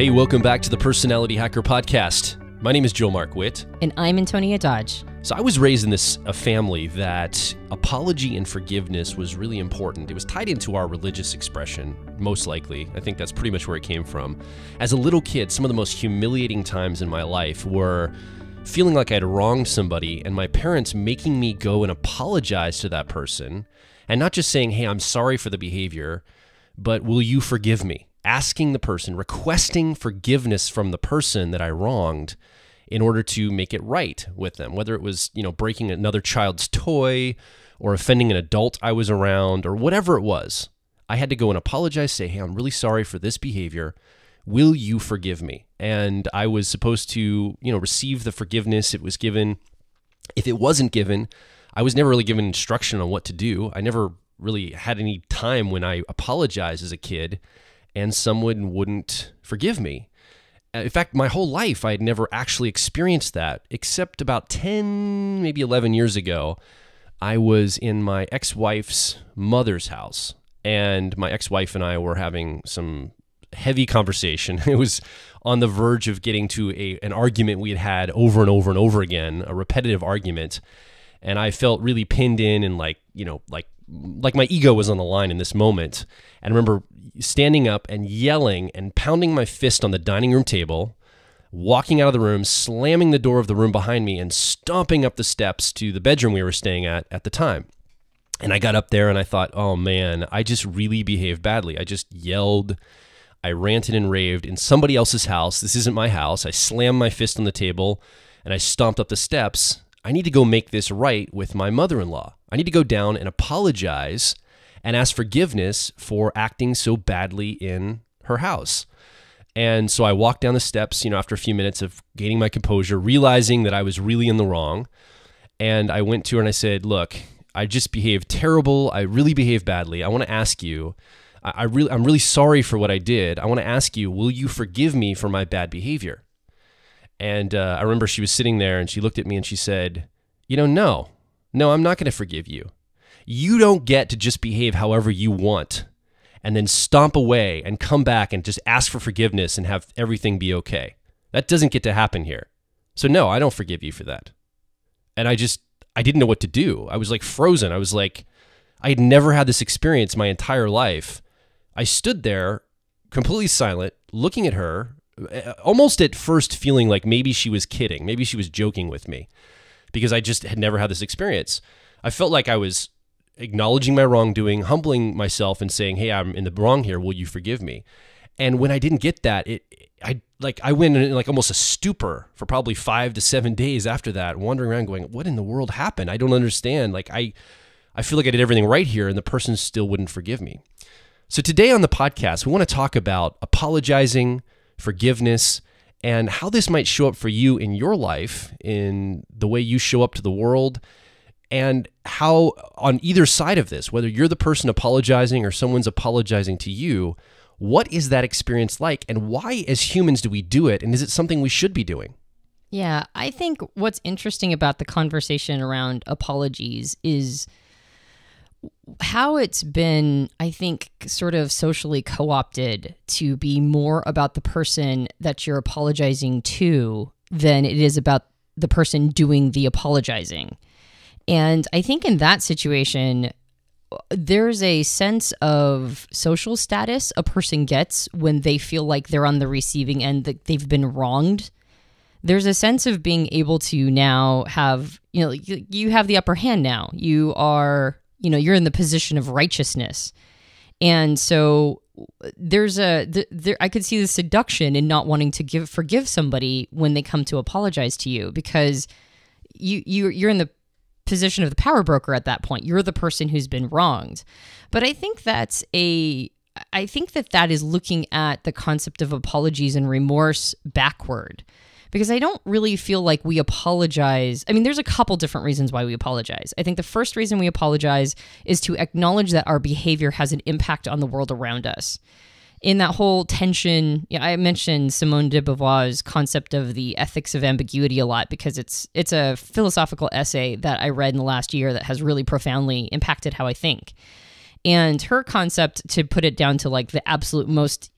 Hey, welcome back to the Personality Hacker Podcast. My name is Joe Mark Witt. And I'm Antonia Dodge. So I was raised in a family that apology and forgiveness was really important. It was tied into our religious expression, most likely. I think that's pretty much where it came from. As a little kid, some of the most humiliating times in my life were feeling like I'd wronged somebody and my parents making me go and apologize to that person, and not just saying, hey, I'm sorry for the behavior, but will you forgive me? Asking the person, requesting forgiveness from the person that I wronged in order to make it right with them, whether it was, breaking another child's toy or offending an adult I was around or whatever it was. I had to go and apologize, say, hey, I'm really sorry for this behavior. Will you forgive me? And I was supposed to, receive the forgiveness it was given. If it wasn't given, I was never really given instruction on what to do. I never really had any time when I apologized as a kid and someone wouldn't forgive me. In fact, my whole life, I had never actually experienced that, except about 10, maybe 11 years ago. I was in my ex-wife's mother's house, and my ex-wife and I were having some heavy conversation. It was on the verge of getting to an argument we had over and over and over again, a repetitive argument, and I felt really pinned in and like my ego was on the line in this moment. And I remember standing up and yelling and pounding my fist on the dining room table, walking out of the room, slamming the door of the room behind me, and stomping up the steps to the bedroom we were staying at the time. And I got up there and I thought, oh man, I just really behaved badly. I just yelled, I ranted and raved in somebody else's house. This isn't my house. I slammed my fist on the table and I stomped up the steps. I need to go make this right with my mother-in-law. I need to go down and apologize and ask forgiveness for acting so badly in her house. And so I walked down the steps, after a few minutes of gaining my composure, realizing that I was really in the wrong. And I went to her and I said, look, I just behaved terrible. I really behaved badly. I want to ask you, I'm really sorry for what I did. I want to ask you, will you forgive me for my bad behavior? And I remember she was sitting there and she looked at me and she said, no, I'm not going to forgive you. You don't get to just behave however you want and then stomp away and come back and just ask for forgiveness and have everything be okay. That doesn't get to happen here. So no, I don't forgive you for that. And I didn't know what to do. I was like frozen. I was like, I had never had this experience my entire life. I stood there completely silent, looking at her, almost at first feeling like maybe she was kidding. Maybe she was joking with me because I just had never had this experience. I felt like I was acknowledging my wrongdoing, humbling myself and saying, hey, I'm in the wrong here. Will you forgive me? And when I didn't get that, I went in like almost a stupor for probably 5 to 7 days after that, wandering around going, what in the world happened? I don't understand. I feel like I did everything right here and the person still wouldn't forgive me. So today on the podcast, we want to talk about apologizing, forgiveness, and how this might show up for you in your life, in the way you show up to the world, and how on either side of this, whether you're the person apologizing or someone's apologizing to you, what is that experience like, and why as humans do we do it, and is it something we should be doing? Yeah, I think what's interesting about the conversation around apologies is how it's been, I think, sort of socially co-opted to be more about the person that you're apologizing to than it is about the person doing the apologizing. And I think in that situation, there's a sense of social status a person gets when they feel like they're on the receiving end, that they've been wronged. There's a sense of being able to now have, you have the upper hand now. You are, you're in the position of righteousness. And so I could see the seduction in not wanting to forgive somebody when they come to apologize to you, because you're in the position of the power broker at that point. You're the person who's been wronged. But I think that is looking at the concept of apologies and remorse backward, because I don't really feel like we apologize. I mean, there's a couple different reasons why we apologize. I think the first reason we apologize is to acknowledge that our behavior has an impact on the world around us. In that whole tension, I mentioned Simone de Beauvoir's concept of the ethics of ambiguity a lot, because it's a philosophical essay that I read in the last year that has really profoundly impacted how I think. And her concept, to put it down to like the absolute most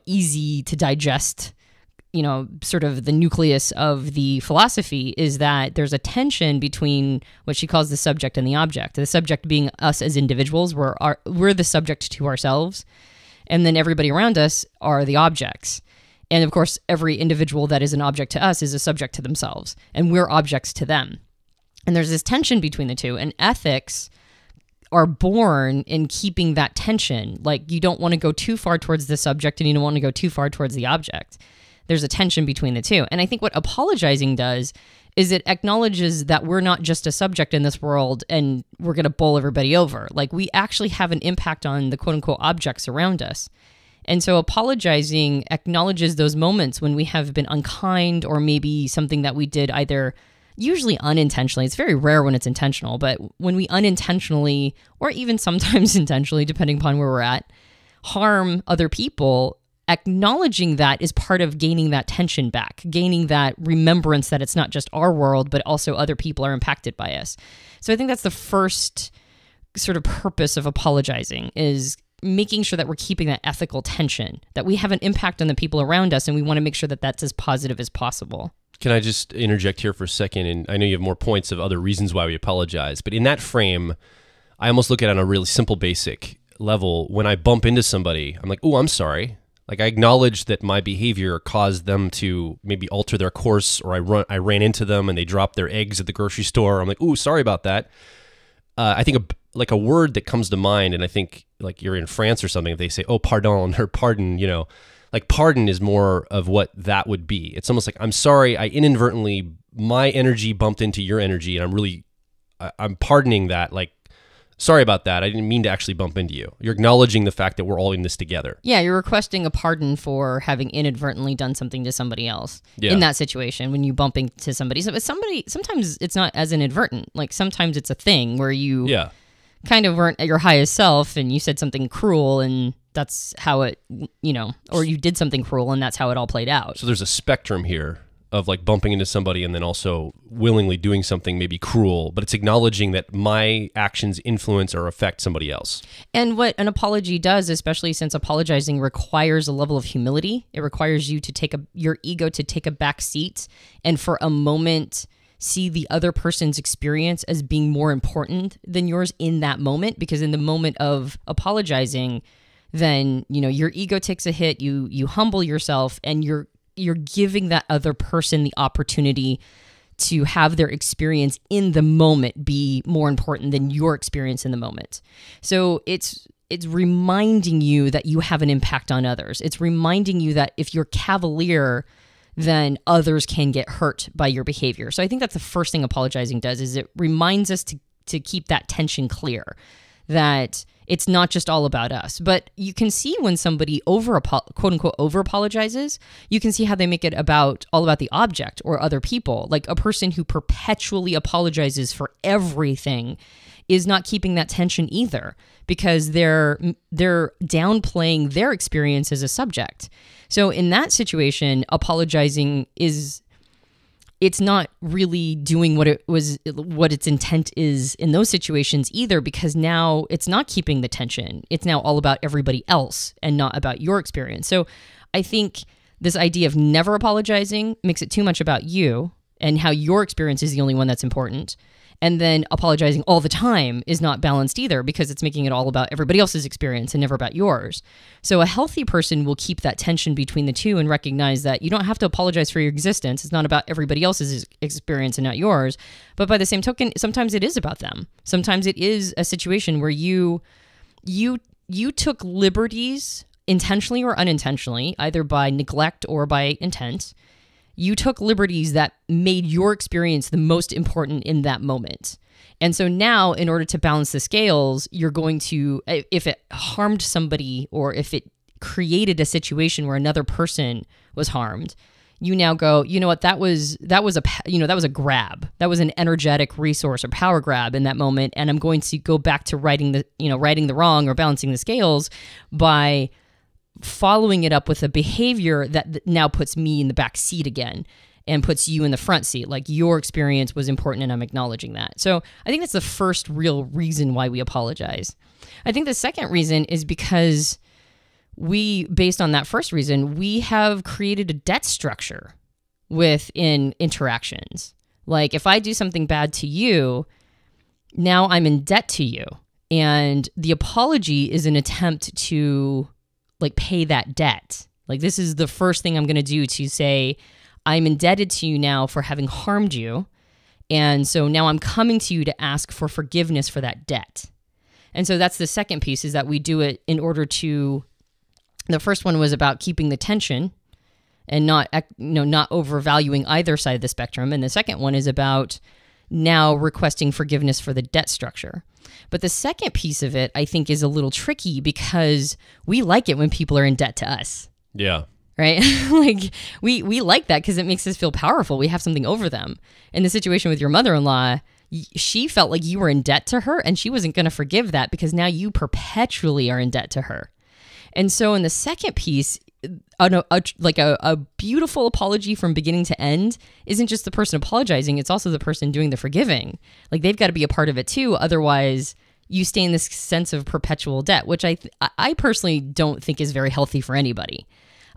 easy to digest, sort of the nucleus of the philosophy is that there's a tension between what she calls the subject and the object. The subject being us as individuals, we're the subject to ourselves, and then everybody around us are the objects. And of course, every individual that is an object to us is a subject to themselves, and we're objects to them. And there's this tension between the two, and ethics are born in keeping that tension. Like, you don't want to go too far towards the subject, and you don't want to go too far towards the object. There's a tension between the two. And I think what apologizing does is it acknowledges that we're not just a subject in this world and we're going to bowl everybody over. Like, we actually have an impact on the quote unquote objects around us. And so apologizing acknowledges those moments when we have been unkind, or maybe something that we did either usually unintentionally. It's very rare when it's intentional, but when we unintentionally, or even sometimes intentionally, depending upon where we're at, harm other people. Acknowledging that is part of gaining that tension back, gaining that remembrance that it's not just our world, but also other people are impacted by us. So I think that's the first sort of purpose of apologizing, is making sure that we're keeping that ethical tension, that we have an impact on the people around us, and we want to make sure that that's as positive as possible. Can I just interject here for a second? And I know you have more points of other reasons why we apologize, but in that frame, I almost look at it on a really simple, basic level. When I bump into somebody, I'm like, oh, I'm sorry. Like, I acknowledge that my behavior caused them to maybe alter their course, or I ran into them and they dropped their eggs at the grocery store. I'm like, ooh, sorry about that. I think a word that comes to mind, and I think like you're in France or something, if they say, oh, pardon, or pardon, like pardon is more of what that would be. It's almost like, I'm sorry, I inadvertently, my energy bumped into your energy, and I'm pardoning that, like, sorry about that. I didn't mean to actually bump into you. You're acknowledging the fact that we're all in this together. Yeah, you're requesting a pardon for having inadvertently done something to somebody else in that situation when you bump into somebody. So sometimes it's not as inadvertent. Like, sometimes it's a thing where you kind of weren't at your highest self and you said something cruel, and that's how it, or you did something cruel and that's how it all played out. So there's a spectrum here of like bumping into somebody and then also willingly doing something maybe cruel, but it's acknowledging that my actions influence or affect somebody else. And what an apology does, especially since apologizing requires a level of humility, it requires you to your ego to take a back seat and for a moment see the other person's experience as being more important than yours in that moment. Because in the moment of apologizing, then, your ego takes a hit, you humble yourself, and you're giving that other person the opportunity to have their experience in the moment be more important than your experience in the moment. So it's reminding you that you have an impact on others. It's reminding you that if you're cavalier, then others can get hurt by your behavior. So I think that's the first thing apologizing does, is it reminds us to keep that tension clear, that it's not just all about us. But you can see when somebody quote unquote over apologizes, you can see how they make it all about the object or other people. Like, a person who perpetually apologizes for everything is not keeping that tension either, because they're downplaying their experience as a subject. So in that situation, apologizing it's not really doing what its intent is in those situations either, because now it's not keeping the tension. It's now all about everybody else and not about your experience. So I think this idea of never apologizing makes it too much about you and how your experience is the only one that's important. And then apologizing all the time is not balanced either, because it's making it all about everybody else's experience and never about yours. So a healthy person will keep that tension between the two and recognize that you don't have to apologize for your existence. It's not about everybody else's experience and not yours. But by the same token, sometimes it is about them. Sometimes it is a situation where you took liberties intentionally or unintentionally, either by neglect or by intent. You took liberties that made your experience the most important in that moment. And so now, in order to balance the scales, you're going to, if it harmed somebody or if it created a situation where another person was harmed, you now go, you know what, that was a grab. That was an energetic resource or power grab in that moment. And I'm going to go back to righting the wrong or balancing the scales by following it up with a behavior that now puts me in the back seat again and puts you in the front seat. Like, your experience was important and I'm acknowledging that. So I think that's the first real reason why we apologize. I think the second reason is because based on that first reason, we have created a debt structure within interactions. Like if I do something bad to you, now I'm in debt to you. And the apology is an attempt to like pay that debt. Like this is the first thing I'm going to do to say, I'm indebted to you now for having harmed you. And so now I'm coming to you to ask for forgiveness for that debt. And so that's the second piece, is that we do it in order to, the first one was about keeping the tension and not overvaluing either side of the spectrum. And the second one is about now requesting forgiveness for the debt structure. But the second piece of it, I think, is a little tricky because we like it when people are in debt to us. Yeah. Right? Like we like that because it makes us feel powerful. We have something over them. In the situation with your mother-in-law, she felt like you were in debt to her and she wasn't going to forgive that because now you perpetually are in debt to her. And so in the second piece, a beautiful apology from beginning to end isn't just the person apologizing, it's also the person doing the forgiving. Like they've got to be a part of it too. Otherwise, you stay in this sense of perpetual debt, which I personally don't think is very healthy for anybody.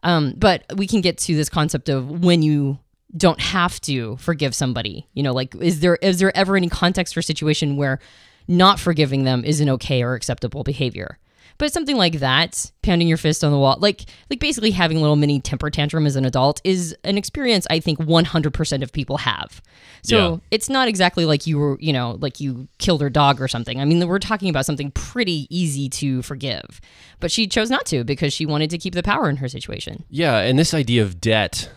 But we can get to this concept of when you don't have to forgive somebody. Like is there ever any context or situation where not forgiving them is an okay or acceptable behavior? But something like that, pounding your fist on the wall, like basically having a little mini temper tantrum as an adult is an experience I think 100% of people have. So It's not exactly like you were, like you killed her dog or something. I mean, we're talking about something pretty easy to forgive. But she chose not to because she wanted to keep the power in her situation. Yeah, and this idea of debt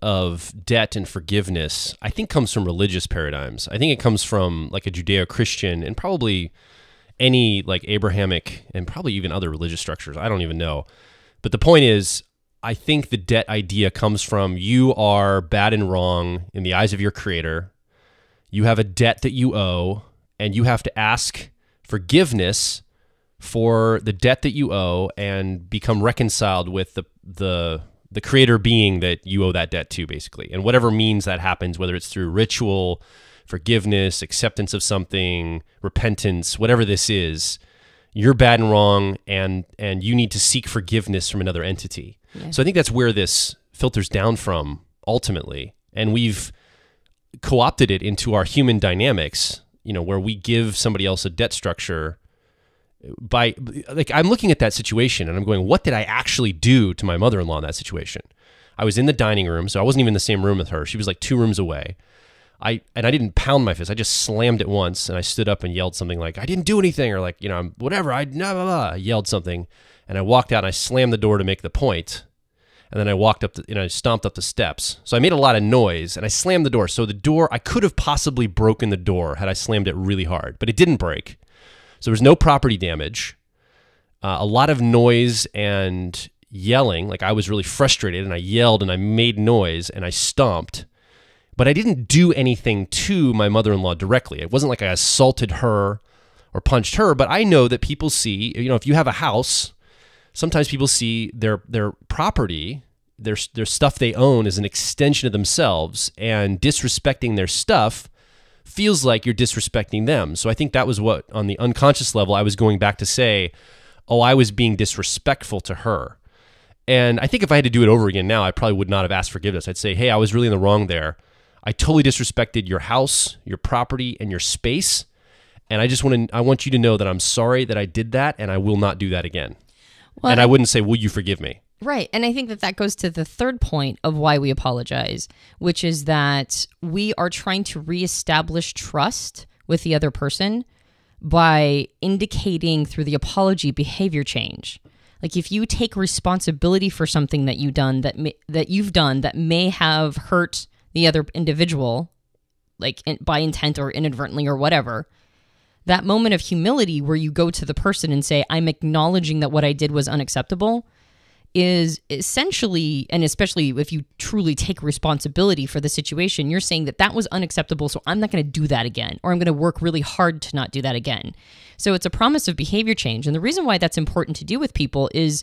and forgiveness, I think comes from religious paradigms. I think it comes from like a Judeo-Christian and probably any like Abrahamic and probably even other religious structures. I don't even know. But the point is, I think the debt idea comes from you are bad and wrong in the eyes of your creator. You have a debt that you owe, and you have to ask forgiveness for the debt that you owe and become reconciled with the creator being that you owe that debt to, basically. And whatever means that happens, whether it's through ritual, forgiveness, acceptance of something, repentance, whatever this is, you're bad and wrong, and you need to seek forgiveness from another entity. Yeah. So I think that's where this filters down from ultimately. And we've co-opted it into our human dynamics, where we give somebody else a debt structure by, like, I'm looking at that situation and I'm going, what did I actually do to my mother-in-law in that situation? I was in the dining room, so I wasn't even in the same room with her. She was like 2 rooms away. I didn't pound my fist. I just slammed it once, and I stood up and yelled something like, I didn't do anything, or like, whatever, I yelled something, and I walked out and I slammed the door to make the point, and then I walked up, I stomped up the steps. So I made a lot of noise, and I slammed the door. So the door, I could have possibly broken the door had I slammed it really hard, but it didn't break. So there was no property damage, a lot of noise and yelling, like I was really frustrated, and I yelled and I made noise and I stomped. But I didn't do anything to my mother-in-law directly. It wasn't like I assaulted her or punched her, but I know that people see, if you have a house, sometimes people see their property, their stuff they own as an extension of themselves, and disrespecting their stuff feels like you're disrespecting them. So I think that was what, on the unconscious level, I was going back to say, oh, I was being disrespectful to her. And I think if I had to do it over again now, I probably would not have asked forgiveness. I'd say, hey, I was really in the wrong there. I totally disrespected your house, your property, and your space. And I want you to know that I'm sorry that I did that, and I will not do that again. Well, and I wouldn't say, will you forgive me? Right. And I think that goes to the third point of why we apologize, which is that we are trying to reestablish trust with the other person by indicating through the apology behavior change. Like if you take responsibility for something that you've done that may have hurt the other individual, like by intent or inadvertently or whatever, that moment of humility where you go to the person and say, I'm acknowledging that what I did was unacceptable, is essentially, and especially if you truly take responsibility for the situation, you're saying that was unacceptable, so I'm not going to do that again, or I'm going to work really hard to not do that again. So it's a promise of behavior change. And the reason why that's important to do with people is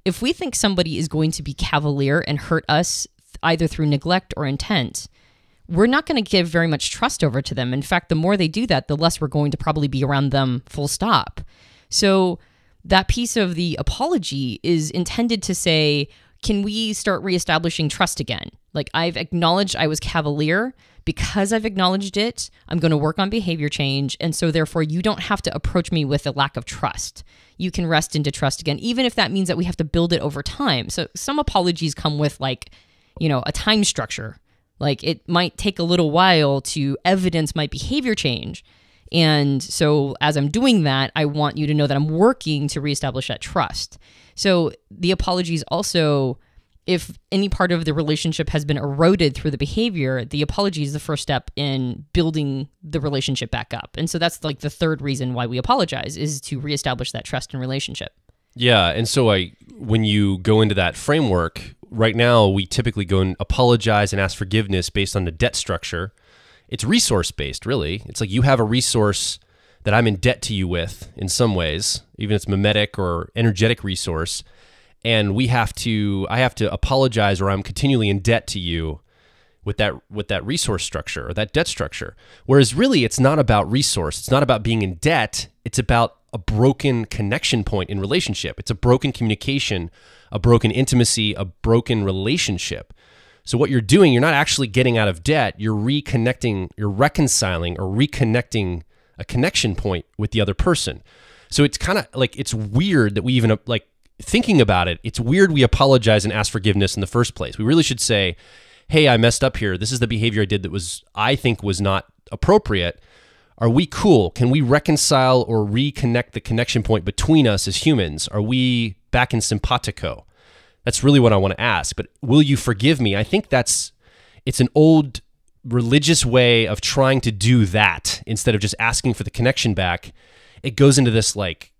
if we think somebody is going to be cavalier and hurt us either through neglect or intent, we're not going to give very much trust over to them. In fact, the more they do that, the less we're going to probably be around them, full stop. So that piece of the apology is intended to say, can we start reestablishing trust again? Like, I've acknowledged I was cavalier. Because I've acknowledged it, I'm going to work on behavior change. And so therefore, you don't have to approach me with a lack of trust. You can rest into trust again, even if that means that we have to build it over time. So some apologies come with like, a time structure. Like, it might take a little while to evidence my behavior change. And so as I'm doing that, I want you to know that I'm working to reestablish that trust. So the apologies also, if any part of the relationship has been eroded through the behavior, the apology is the first step in building the relationship back up. And so that's like the third reason why we apologize, is to reestablish that trust in relationship. Yeah. And so when you go into that framework, right now we typically go and apologize and ask forgiveness based on the debt structure. It's resource-based, really. It's like you have a resource that I'm in debt to you with in some ways, even if it's mimetic or energetic resource. And I have to apologize, or I'm continually in debt to you with that resource structure or that debt structure. Whereas really, it's not about resource. It's not about being in debt. It's about a broken connection point in relationship. It's a broken communication, a broken intimacy, a broken relationship. So what you're doing, you're not actually getting out of debt. You're reconnecting, you're reconciling or reconnecting a connection point with the other person. So it's kind of like, it's weird that we even like, thinking about it, it's weird we apologize and ask forgiveness in the first place. We really should say, hey, I messed up here. This is the behavior I did that I think was not appropriate. Are we cool? Can we reconcile or reconnect the connection point between us as humans? Are we back in simpatico? That's really what I want to ask. But will you forgive me? I think it's an old religious way of trying to do that instead of just asking for the connection back. It goes into this like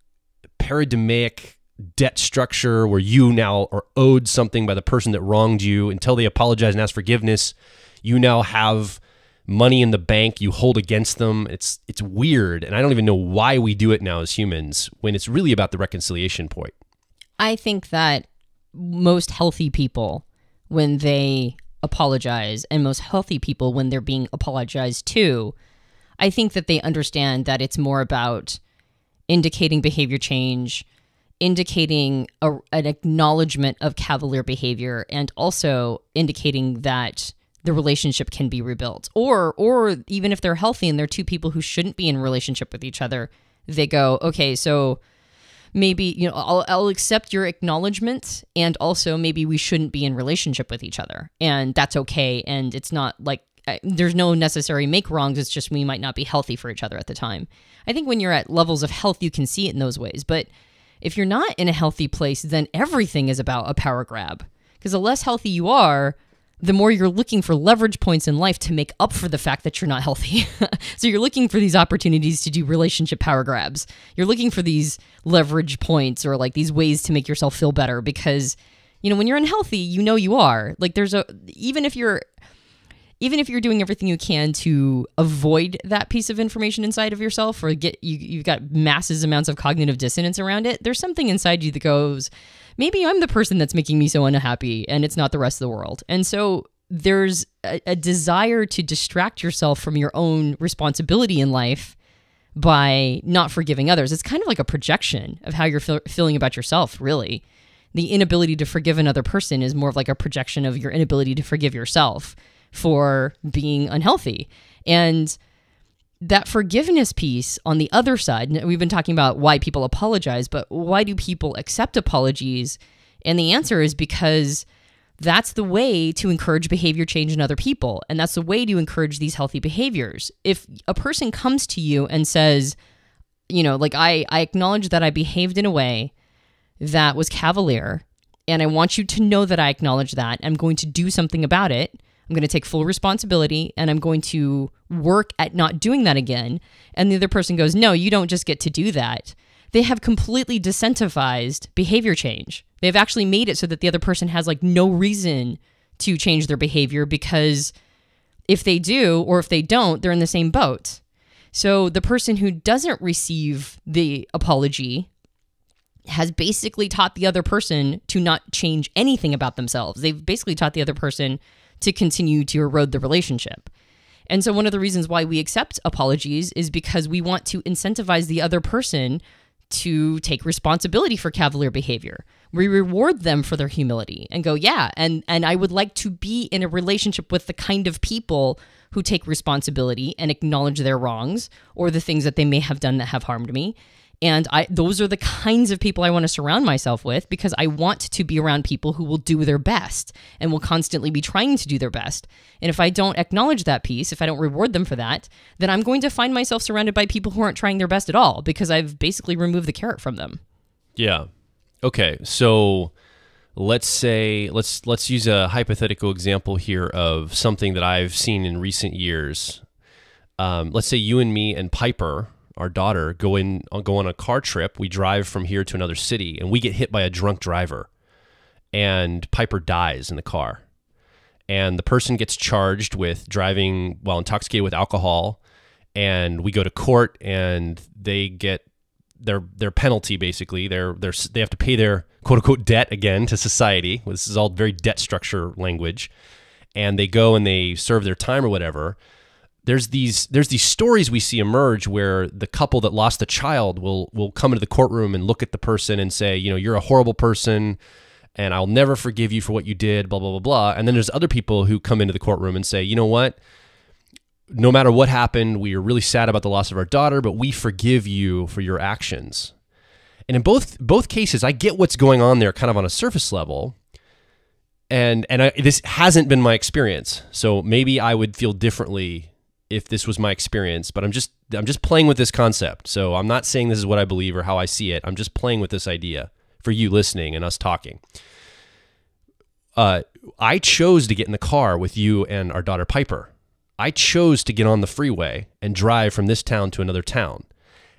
paradigmatic debt structure where you now are owed something by the person that wronged you. Until they apologize and ask forgiveness, you now have money in the bank you hold against them. It's weird, and I don't even know why we do it now as humans when it's really about the reconciliation point. I think that most healthy people, when they apologize, and most healthy people when they're being apologized to, I think that they understand that it's more about indicating behavior change, indicating an acknowledgement of cavalier behavior, and also indicating that the relationship can be rebuilt. Or even if they're healthy and they're two people who shouldn't be in a relationship with each other, they go, okay, so maybe, I'll accept your acknowledgement, and also maybe we shouldn't be in relationship with each other. And that's okay. And it's not like, there's no necessary make wrongs. It's just we might not be healthy for each other at the time. I think when you're at levels of health, you can see it in those ways. But if you're not in a healthy place, then everything is about a power grab. Because the less healthy you are, the more you're looking for leverage points in life to make up for the fact that you're not healthy. So you're looking for these opportunities to do relationship power grabs. You're looking for these leverage points or like these ways to make yourself feel better because, when you're unhealthy, you are. Like even if you're doing everything you can to avoid that piece of information inside of yourself, or you've got massive amounts of cognitive dissonance around it, there's something inside you that goes, maybe I'm the person that's making me so unhappy and it's not the rest of the world. And so there's a desire to distract yourself from your own responsibility in life by not forgiving others. It's kind of like a projection of how you're feeling about yourself, really. The inability to forgive another person is more of like a projection of your inability to forgive yourself for being unhealthy. And that forgiveness piece on the other side, we've been talking about why people apologize, but why do people accept apologies? And the answer is because that's the way to encourage behavior change in other people. And that's the way to encourage these healthy behaviors. If a person comes to you and says, I acknowledge that I behaved in a way that was cavalier, and I want you to know that I acknowledge that. I'm going to do something about it. I'm going to take full responsibility, and I'm going to work at not doing that again. And the other person goes, no, you don't just get to do that. They have completely decentivized behavior change. They've actually made it so that the other person has like no reason to change their behavior, because if they do, or if they don't, they're in the same boat. So the person who doesn't receive the apology has basically taught the other person to not change anything about themselves. They've basically taught the other person to continue to erode the relationship. And so one of the reasons why we accept apologies is because we want to incentivize the other person to take responsibility for cavalier behavior. We reward them for their humility and go, yeah, and I would like to be in a relationship with the kind of people who take responsibility and acknowledge their wrongs or the things that they may have done that have harmed me. And those are the kinds of people I want to surround myself with, because I want to be around people who will do their best and will constantly be trying to do their best. And if I don't acknowledge that piece, if I don't reward them for that, then I'm going to find myself surrounded by people who aren't trying their best at all, because I've basically removed the carrot from them. Yeah. Okay. So let's use a hypothetical example here of something that I've seen in recent years. Let's say you and me and Piper, our daughter, go on a car trip. We drive from here to another city, and we get hit by a drunk driver, and Piper dies in the car. And the person gets charged with driving while intoxicated with alcohol, and we go to court, and they get their penalty. Basically, they have to pay their quote unquote debt again to society. This is all very debt structure language, and they go and they serve their time or whatever. There's these stories we see emerge where the couple that lost the child will come into the courtroom and look at the person and say, you're a horrible person, and I'll never forgive you for what you did, blah, blah, blah, blah. And then there's other people who come into the courtroom and say, you know what? No matter what happened, we are really sad about the loss of our daughter, but we forgive you for your actions. And in both cases, I get what's going on there kind of on a surface level. And this hasn't been my experience. So maybe I would feel differently if this was my experience, but I'm just playing with this concept. So I'm not saying this is what I believe or how I see it. I'm just playing with this idea for you listening and us talking. I chose to get in the car with you and our daughter Piper. I chose to get on the freeway and drive from this town to another town.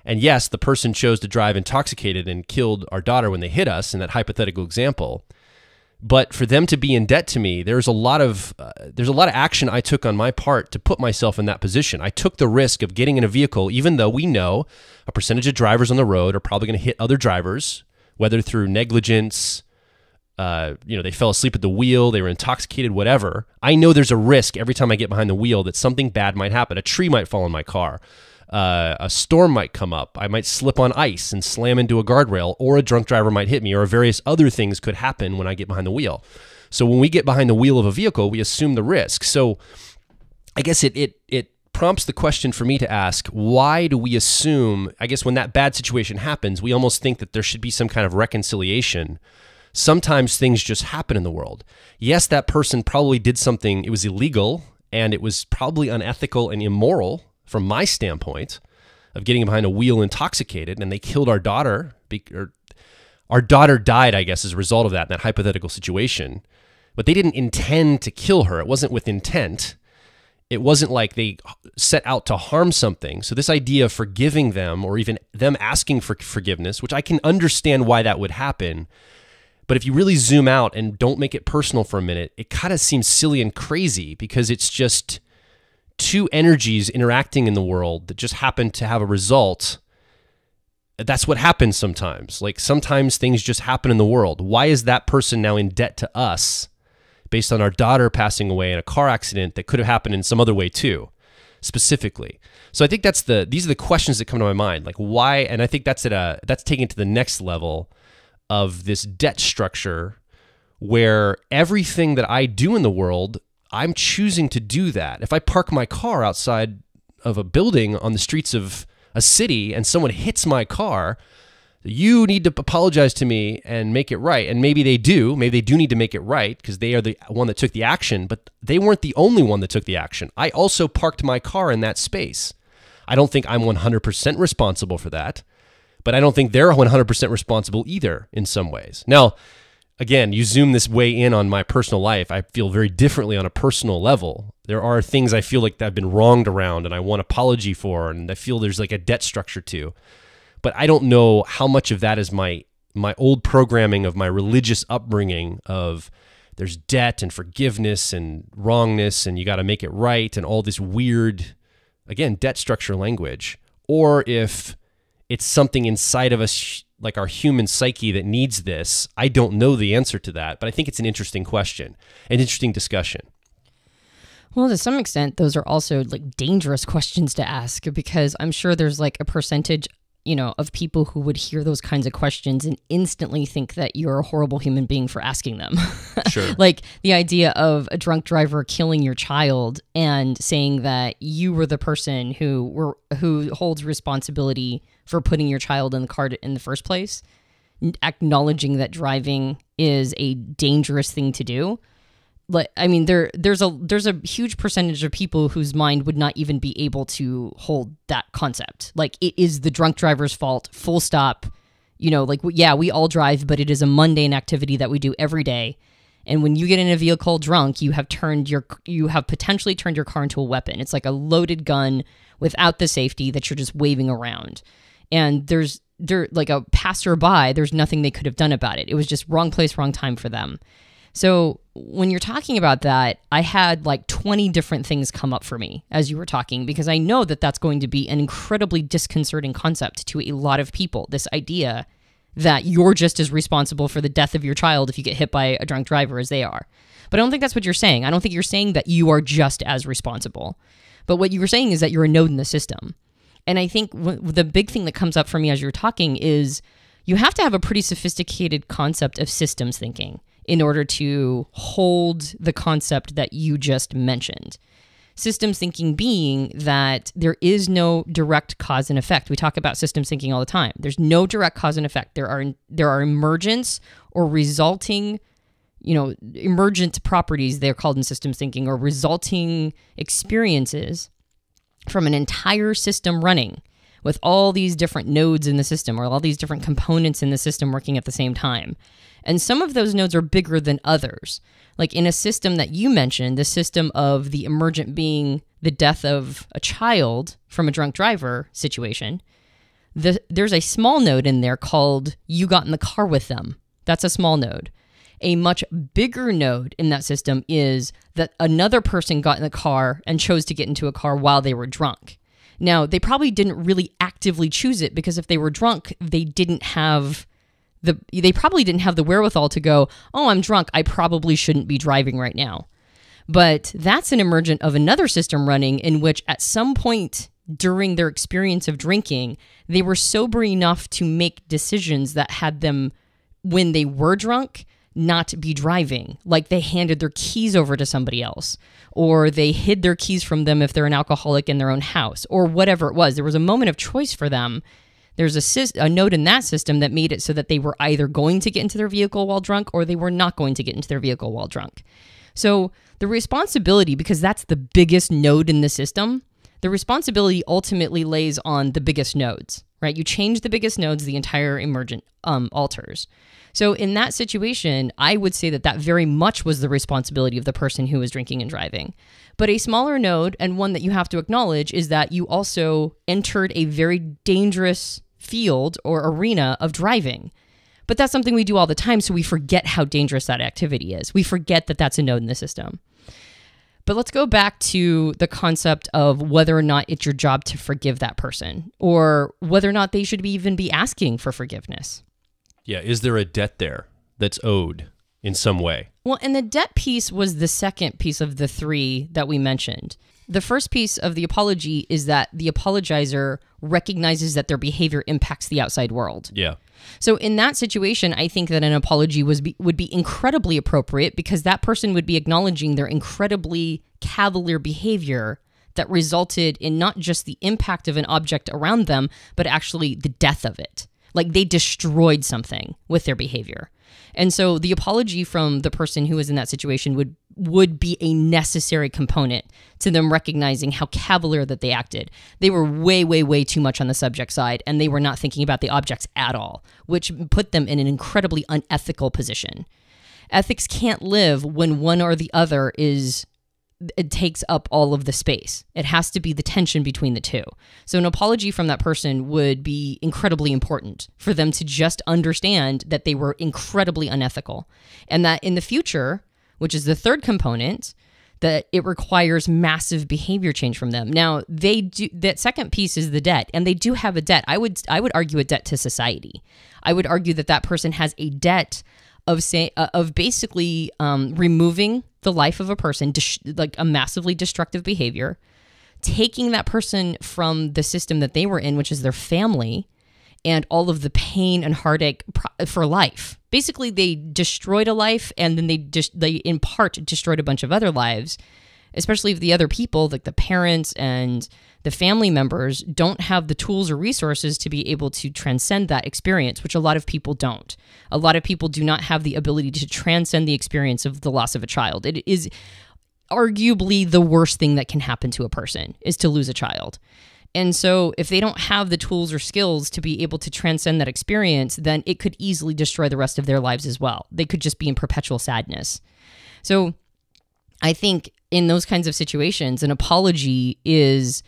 And yes, the person chose to drive intoxicated and killed our daughter when they hit us in that hypothetical example. But for them to be in debt to me, there's a lot of action I took on my part to put myself in that position. I took the risk of getting in a vehicle, even though we know a percentage of drivers on the road are probably going to hit other drivers, whether through negligence, they fell asleep at the wheel, they were intoxicated, whatever. I know there's a risk every time I get behind the wheel that something bad might happen. A tree might fall on my car. A storm might come up. I might slip on ice and slam into a guardrail, or a drunk driver might hit me, or various other things could happen when I get behind the wheel. So when we get behind the wheel of a vehicle, we assume the risk. So I guess it prompts the question for me to ask, why do we assume, I guess when that bad situation happens, we almost think that there should be some kind of reconciliation. Sometimes things just happen in the world. Yes, that person probably did something, it was illegal, and it was probably unethical and immoral from my standpoint of getting behind a wheel intoxicated, and they killed our daughter. Our daughter died, I guess, as a result of that, in that hypothetical situation. But they didn't intend to kill her. It wasn't with intent. It wasn't like they set out to harm something. So this idea of forgiving them, or even them asking for forgiveness, which I can understand why that would happen, but if you really zoom out and don't make it personal for a minute, it kind of seems silly and crazy, because it's just two energies interacting in the world that just happen to have a result. That's what happens sometimes. Like sometimes things just happen in the world. Why is that person now in debt to us based on our daughter passing away in a car accident that could have happened in some other way too, specifically? So I think these are the questions that come to my mind. Like why? And I think that's taken to the next level of this debt structure, where everything that I do in the world, I'm choosing to do that. If I park my car outside of a building on the streets of a city and someone hits my car, you need to apologize to me and make it right. And maybe they do. Maybe they do need to make it right because they are the one that took the action, but they weren't the only one that took the action. I also parked my car in that space. I don't think I'm 100% responsible for that, but I don't think they're 100% responsible either in some ways. Now, again, you zoom this way in on my personal life, I feel very differently on a personal level. There are things I feel like that I've been wronged around and I want apology for, and I feel there's like a debt structure to. But I don't know how much of that is my old programming of my religious upbringing of there's debt and forgiveness and wrongness and you got to make it right and all this weird, again, debt structure language, or if it's something inside of us, like our human psyche, that needs this. I don't know the answer to that, but I think it's an interesting question, an interesting discussion. Well, to some extent, those are also like dangerous questions to ask, because I'm sure there's like a percentage of people who would hear those kinds of questions and instantly think that you're a horrible human being for asking them. Sure. Like the idea of a drunk driver killing your child and saying that you were the person who holds responsibility for putting your child in the car in the first place, acknowledging that driving is a dangerous thing to do. I mean, there's a huge percentage of people whose mind would not even be able to hold that concept. Like, it is the drunk driver's fault, full stop. We all drive, but it is a mundane activity that we do every day. And when you get in a vehicle drunk, you have potentially turned your car into a weapon. It's like a loaded gun without the safety that you're just waving around. And there's like a passerby, there's nothing they could have done about it. It was just wrong place, wrong time for them. So when you're talking about that, I had like 20 different things come up for me as you were talking, because I know that that's going to be an incredibly disconcerting concept to a lot of people. This idea that you're just as responsible for the death of your child if you get hit by a drunk driver as they are. But I don't think that's what you're saying. I don't think you're saying that you are just as responsible. But what you were saying is that you're a node in the system. And I think the big thing that comes up for me as you're talking is you have to have a pretty sophisticated concept of systems thinking in order to hold the concept that you just mentioned. Systems thinking being that there is no direct cause and effect. We talk about systems thinking all the time. There's no direct cause and effect. There are emergence or resulting, emergent properties, they're called in systems thinking, or resulting experiences from an entire system running with all these different nodes in the system or all these different components in the system working at the same time. And some of those nodes are bigger than others. Like in a system that you mentioned, the system of the emergent being the death of a child from a drunk driver situation, there's a small node in there called you got in the car with them. That's a small node. A much bigger node in that system is that another person got in the car and chose to get into a car while they were drunk. Now, they probably didn't really actively choose it, because if they were drunk, they probably didn't have the wherewithal to go, oh, I'm drunk, I probably shouldn't be driving right now. But that's an emergent of another system running in which at some point during their experience of drinking, they were sober enough to make decisions that had them, when they were drunk, not be driving. Like they handed their keys over to somebody else, or they hid their keys from them if they're an alcoholic in their own house, or whatever it was. There was a moment of choice for them. There's a node in that system that made it so that they were either going to get into their vehicle while drunk or they were not going to get into their vehicle while drunk. So the responsibility, because that's the biggest node in the system, the responsibility ultimately lays on the biggest nodes, right? You change the biggest nodes, the entire emergent alters. So in that situation, I would say that very much was the responsibility of the person who was drinking and driving. But a smaller node, and one that you have to acknowledge, is that you also entered a very dangerous field or arena of driving. But that's something we do all the time, so we forget how dangerous that activity is. We forget that that's a node in the system. But let's go back to the concept of whether or not it's your job to forgive that person, or whether or not they should even be asking for forgiveness. Yeah, is there a debt there that's owed in some way? Well, and the debt piece was the second piece of the three that we mentioned. The first piece of the apology is that the apologizer recognizes that their behavior impacts the outside world. Yeah. So in that situation, I think that an apology would be incredibly appropriate, because that person would be acknowledging their incredibly cavalier behavior that resulted in not just the impact of an object around them, but actually the death of it. Like they destroyed something with their behavior. And so the apology from the person who was in that situation would be a necessary component to them recognizing how cavalier that they acted. They were way, way, way too much on the subject side, and they were not thinking about the objects at all, which put them in an incredibly unethical position. Ethics can't live when one or the other it takes up all of the space. It has to be the tension between the two. So an apology from that person would be incredibly important for them to just understand that they were incredibly unethical, and that in the future, which is the third component, that it requires massive behavior change from them. Now, that second piece is the debt, and they do have a debt. I would argue a debt to society. I would argue that person has a debt of basically removing the life of a person, like a massively destructive behavior, taking that person from the system that they were in, which is their family, and all of the pain and heartache for life. Basically, they destroyed a life, and then they in part destroyed a bunch of other lives, especially if the other people, like the parents and the family members, don't have the tools or resources to be able to transcend that experience, which a lot of people don't. A lot of people do not have the ability to transcend the experience of the loss of a child. It is arguably the worst thing that can happen to a person, is to lose a child. And so if they don't have the tools or skills to be able to transcend that experience, then it could easily destroy the rest of their lives as well. They could just be in perpetual sadness. So I think in those kinds of situations, an apology is,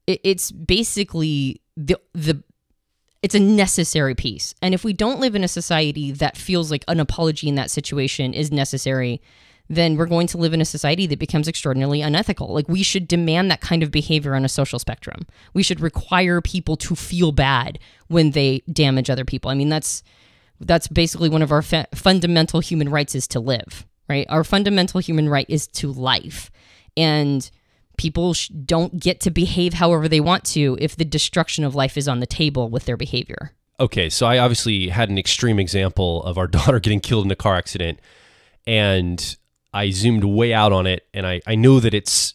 it's basically it's a necessary piece. And if we don't live in a society that feels like an apology in that situation is necessary, then we're going to live in a society that becomes extraordinarily unethical. Like, we should demand that kind of behavior on a social spectrum. We should require people to feel bad when they damage other people. I mean, that's basically one of our fundamental human rights, is to live, right? Our fundamental human right is to life. And people don't get to behave however they want to if the destruction of life is on the table with their behavior. Okay, so I obviously had an extreme example of our daughter getting killed in a car accident, and I zoomed way out on it, and I know that it's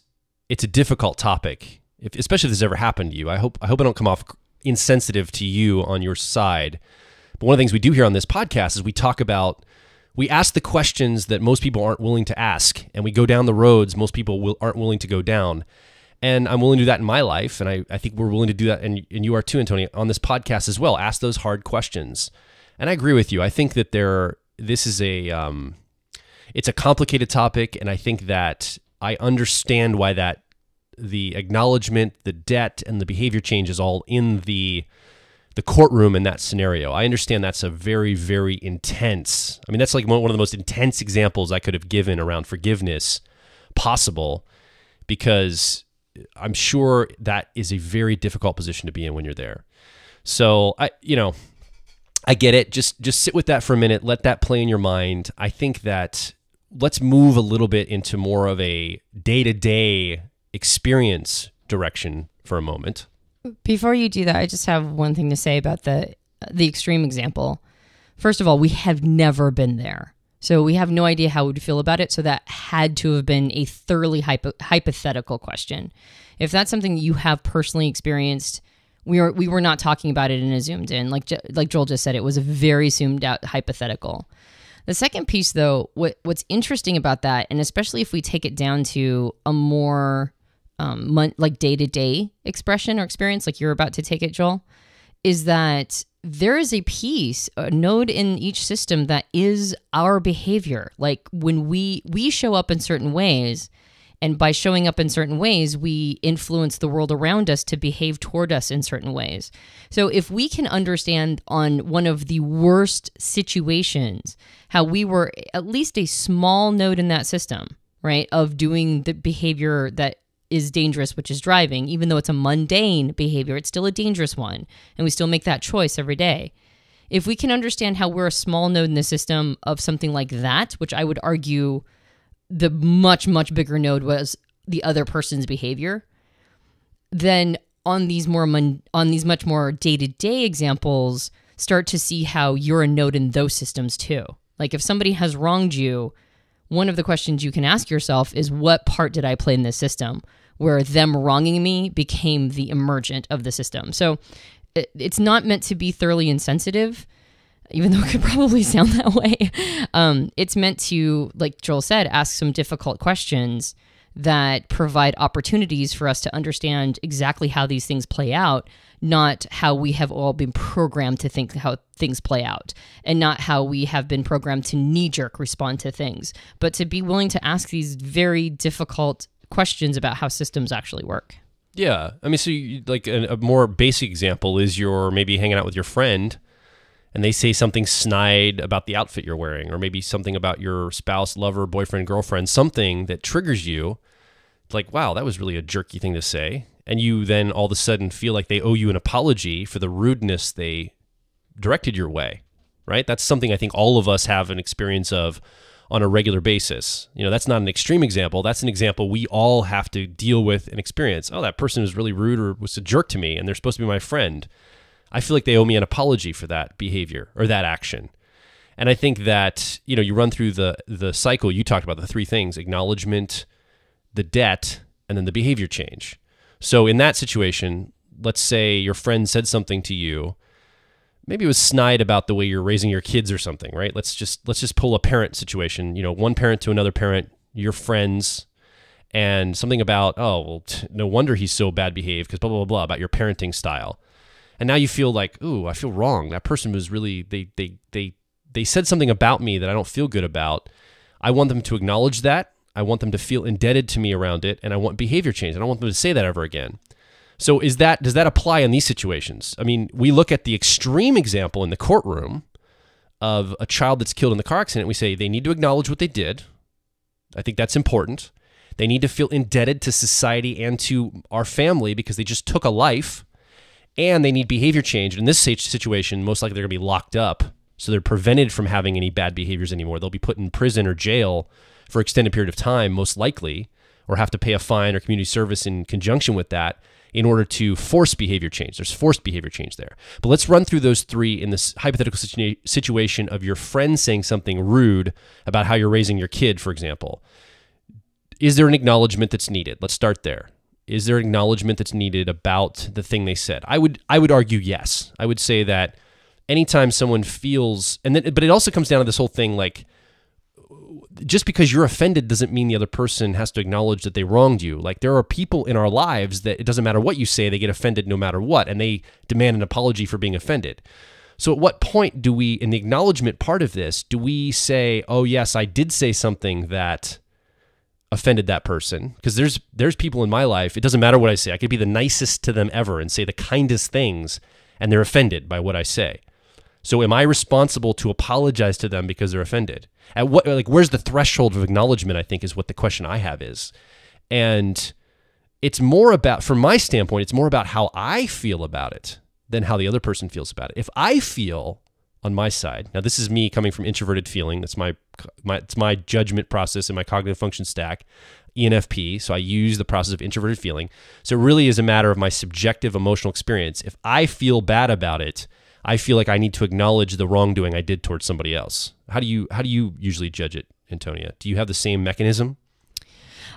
a difficult topic, especially if this ever happened to you. I hope I don't come off insensitive to you on your side. But one of the things we do here on this podcast is we ask the questions that most people aren't willing to ask, and we go down the roads most people aren't willing to go down. And I'm willing to do that in my life, and I think we're willing to do that, and you are too, Antonia, on this podcast as well. Ask those hard questions. And I agree with you. I think that this is it's a complicated topic, and I think that I understand why the acknowledgement, the debt, and the behavior change is all in the courtroom in that scenario. I understand that's a very, very intense. I mean, that's like one of the most intense examples I could have given around forgiveness possible, because I'm sure that is a very difficult position to be in when you're there. So I get it. Just sit with that for a minute. Let that play in your mind. I think that let's move a little bit into more of a day-to-day experience direction for a moment. Before you do that, I just have one thing to say about the extreme example. First of all, we have never been there. So we have no idea how we'd feel about it. So that had to have been a thoroughly hypothetical question. If that's something you have personally experienced, we were not talking about it in a zoomed in. Like Joel just said, it was a very zoomed out hypothetical. The second piece, though, what's interesting about that, and especially if we take it down to a more like day-to-day expression or experience, like you're about to take it, Joel, is that there is a node in each system that is our behavior. Like when we show up in certain ways, and by showing up in certain ways, we influence the world around us to behave toward us in certain ways. So if we can understand on one of the worst situations how we were at least a small node in that system, right, of doing the behavior that is dangerous, which is driving, even though it's a mundane behavior, it's still a dangerous one, and we still make that choice every day. If we can understand how we're a small node in the system of something like that, which I would argue the much, much bigger node was the other person's behavior, then on these much more day-to-day examples, start to see how you're a node in those systems too. Like if somebody has wronged you, one of the questions you can ask yourself is, what part did I play in this system where them wronging me became the emergent of the system? So it's not meant to be thoroughly insensitive, even though it could probably sound that way. It's meant to, like Joel said, ask some difficult questions that provide opportunities for us to understand exactly how these things play out, not how we have all been programmed to think how things play out, and not how we have been programmed to knee-jerk respond to things, but to be willing to ask these very difficult questions about how systems actually work. Yeah. I mean, so like a more basic example is you're maybe hanging out with your friend and they say something snide about the outfit you're wearing, or maybe something about your spouse, lover, boyfriend, girlfriend, something that triggers you. Like, wow, that was really a jerky thing to say. And you then all of a sudden feel like they owe you an apology for the rudeness they directed your way, right? That's something I think all of us have an experience of on a regular basis. You know, that's not an extreme example. That's an example we all have to deal with and experience. Oh, that person was really rude or was a jerk to me, and they're supposed to be my friend. I feel like they owe me an apology for that behavior or that action. And I think that, you run through the cycle. You talked about the three things: acknowledgement, the debt, and then the behavior change. So in that situation, let's say your friend said something to you. Maybe it was snide about the way you're raising your kids or something, right? Let's just pull a parent situation. One parent to another parent, your friends, and something about, no wonder he's so bad behaved because blah, blah, blah, blah, about your parenting style. And now you feel like, ooh, I feel wrong. That person was really, they said something about me that I don't feel good about. I want them to acknowledge that. I want them to feel indebted to me around it, and I want behavior change. I don't want them to say that ever again. So does that apply in these situations? I mean, we look at the extreme example in the courtroom of a child that's killed in the car accident. We say they need to acknowledge what they did. I think that's important. They need to feel indebted to society and to our family because they just took a life, and they need behavior change. In this situation, most likely they're going to be locked up, so they're prevented from having any bad behaviors anymore. They'll be put in prison or jail for an extended period of time, most likely, or have to pay a fine or community service in conjunction with that in order to force behavior change. There's forced behavior change there. But let's run through those three in this hypothetical situation of your friend saying something rude about how you're raising your kid, for example. Is there an acknowledgement that's needed? Let's start there. Is there an acknowledgement that's needed about the thing they said? I would argue yes. I would say that anytime someone feels, but it also comes down to this whole thing like, just because you're offended doesn't mean the other person has to acknowledge that they wronged you. Like, there are people in our lives that it doesn't matter what you say, they get offended no matter what, and they demand an apology for being offended. So at what point do we, in the acknowledgement part of this, do we say, oh yes, I did say something that offended that person? Because there's people in my life, it doesn't matter what I say. I could be the nicest to them ever and say the kindest things, and they're offended by what I say. So am I responsible to apologize to them because they're offended? At what, where's the threshold of acknowledgement, I think, is what the question I have is. And it's more about, from my standpoint, it's more about how I feel about it than how the other person feels about it. If I feel on my side, now this is me coming from introverted feeling, that's it's my judgment process in my cognitive function stack, ENFP, so I use the process of introverted feeling. So it really is a matter of my subjective emotional experience. If I feel bad about it, I feel like I need to acknowledge the wrongdoing I did towards somebody else. How do you usually judge it, Antonia? Do you have the same mechanism?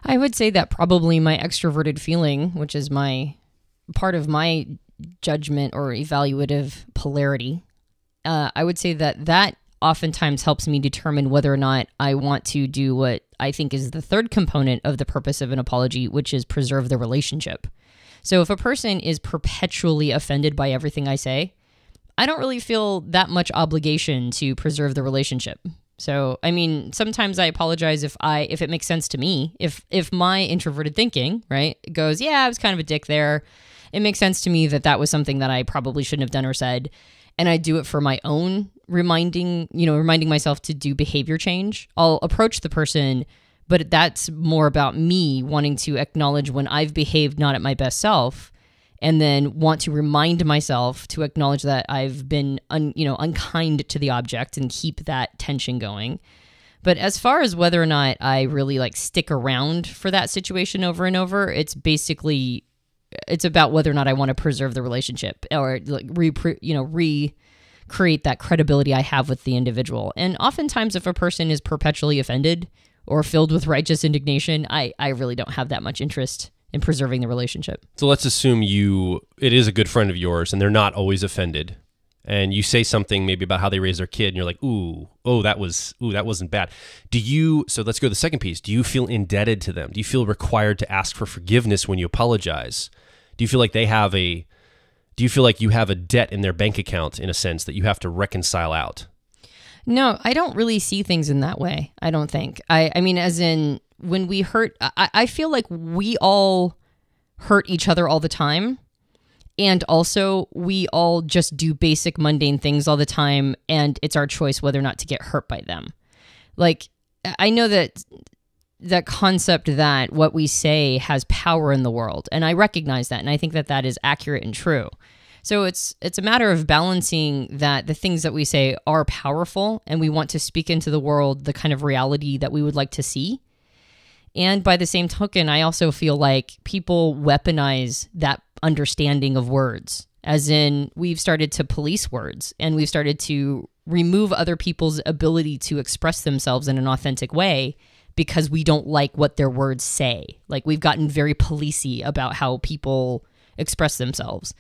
I would say that probably my extroverted feeling, which is my part of my judgment or evaluative polarity, I would say that oftentimes helps me determine whether or not I want to do what I think is the third component of the purpose of an apology, which is preserve the relationship. So if a person is perpetually offended by everything I say, I don't really feel that much obligation to preserve the relationship. So, I mean, sometimes I apologize if it makes sense to me. If my introverted thinking, right, goes, yeah, I was kind of a dick there. It makes sense to me that was something that I probably shouldn't have done or said. And I do it for my own reminding myself to do behavior change. I'll approach the person, but that's more about me wanting to acknowledge when I've behaved not at my best self, and then want to remind myself to acknowledge that I've been unkind to the object and keep that tension going. But as far as whether or not I really stick around for that situation over and over, it's about whether or not I want to preserve the relationship or recreate that credibility I have with the individual. And oftentimes if a person is perpetually offended or filled with righteous indignation, I really don't have that much interest in preserving the relationship. So let's assume it is a good friend of yours and they're not always offended, and you say something maybe about how they raise their kid and you're like, that wasn't bad. So let's go to the second piece. Do you feel indebted to them? Do you feel required to ask for forgiveness when you apologize? Do you feel like you have a debt in their bank account in a sense that you have to reconcile out? No, I don't really see things in that way. I don't think. I mean, as in, when we hurt, I feel like we all hurt each other all the time. And also, we all just do basic mundane things all the time. And it's our choice whether or not to get hurt by them. I know that concept that what we say has power in the world. And I recognize that. And I think that is accurate and true. So it's a matter of balancing that the things that we say are powerful and we want to speak into the world the kind of reality that we would like to see. And by the same token, I also feel like people weaponize that understanding of words as in we've started to police words and we've started to remove other people's ability to express themselves in an authentic way because we don't like what their words say. Like we've gotten very policey about how people express themselves.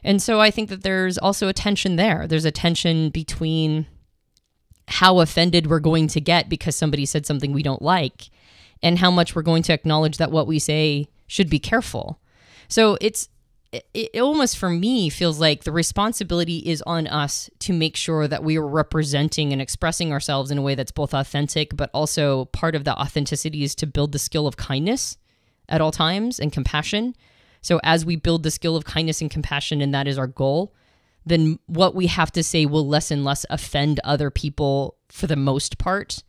And so I think that there's also a tension there. There's a tension between how offended we're going to get because somebody said something we don't like and how much we're going to acknowledge that what we say should be careful. So it almost for me feels like the responsibility is on us to make sure that we are representing and expressing ourselves in a way that's both authentic, but also part of that authenticity is to build the skill of kindness at all times and compassion. So as we build the skill of kindness and compassion, and that is our goal, then what we have to say will less and less offend other people for the most part.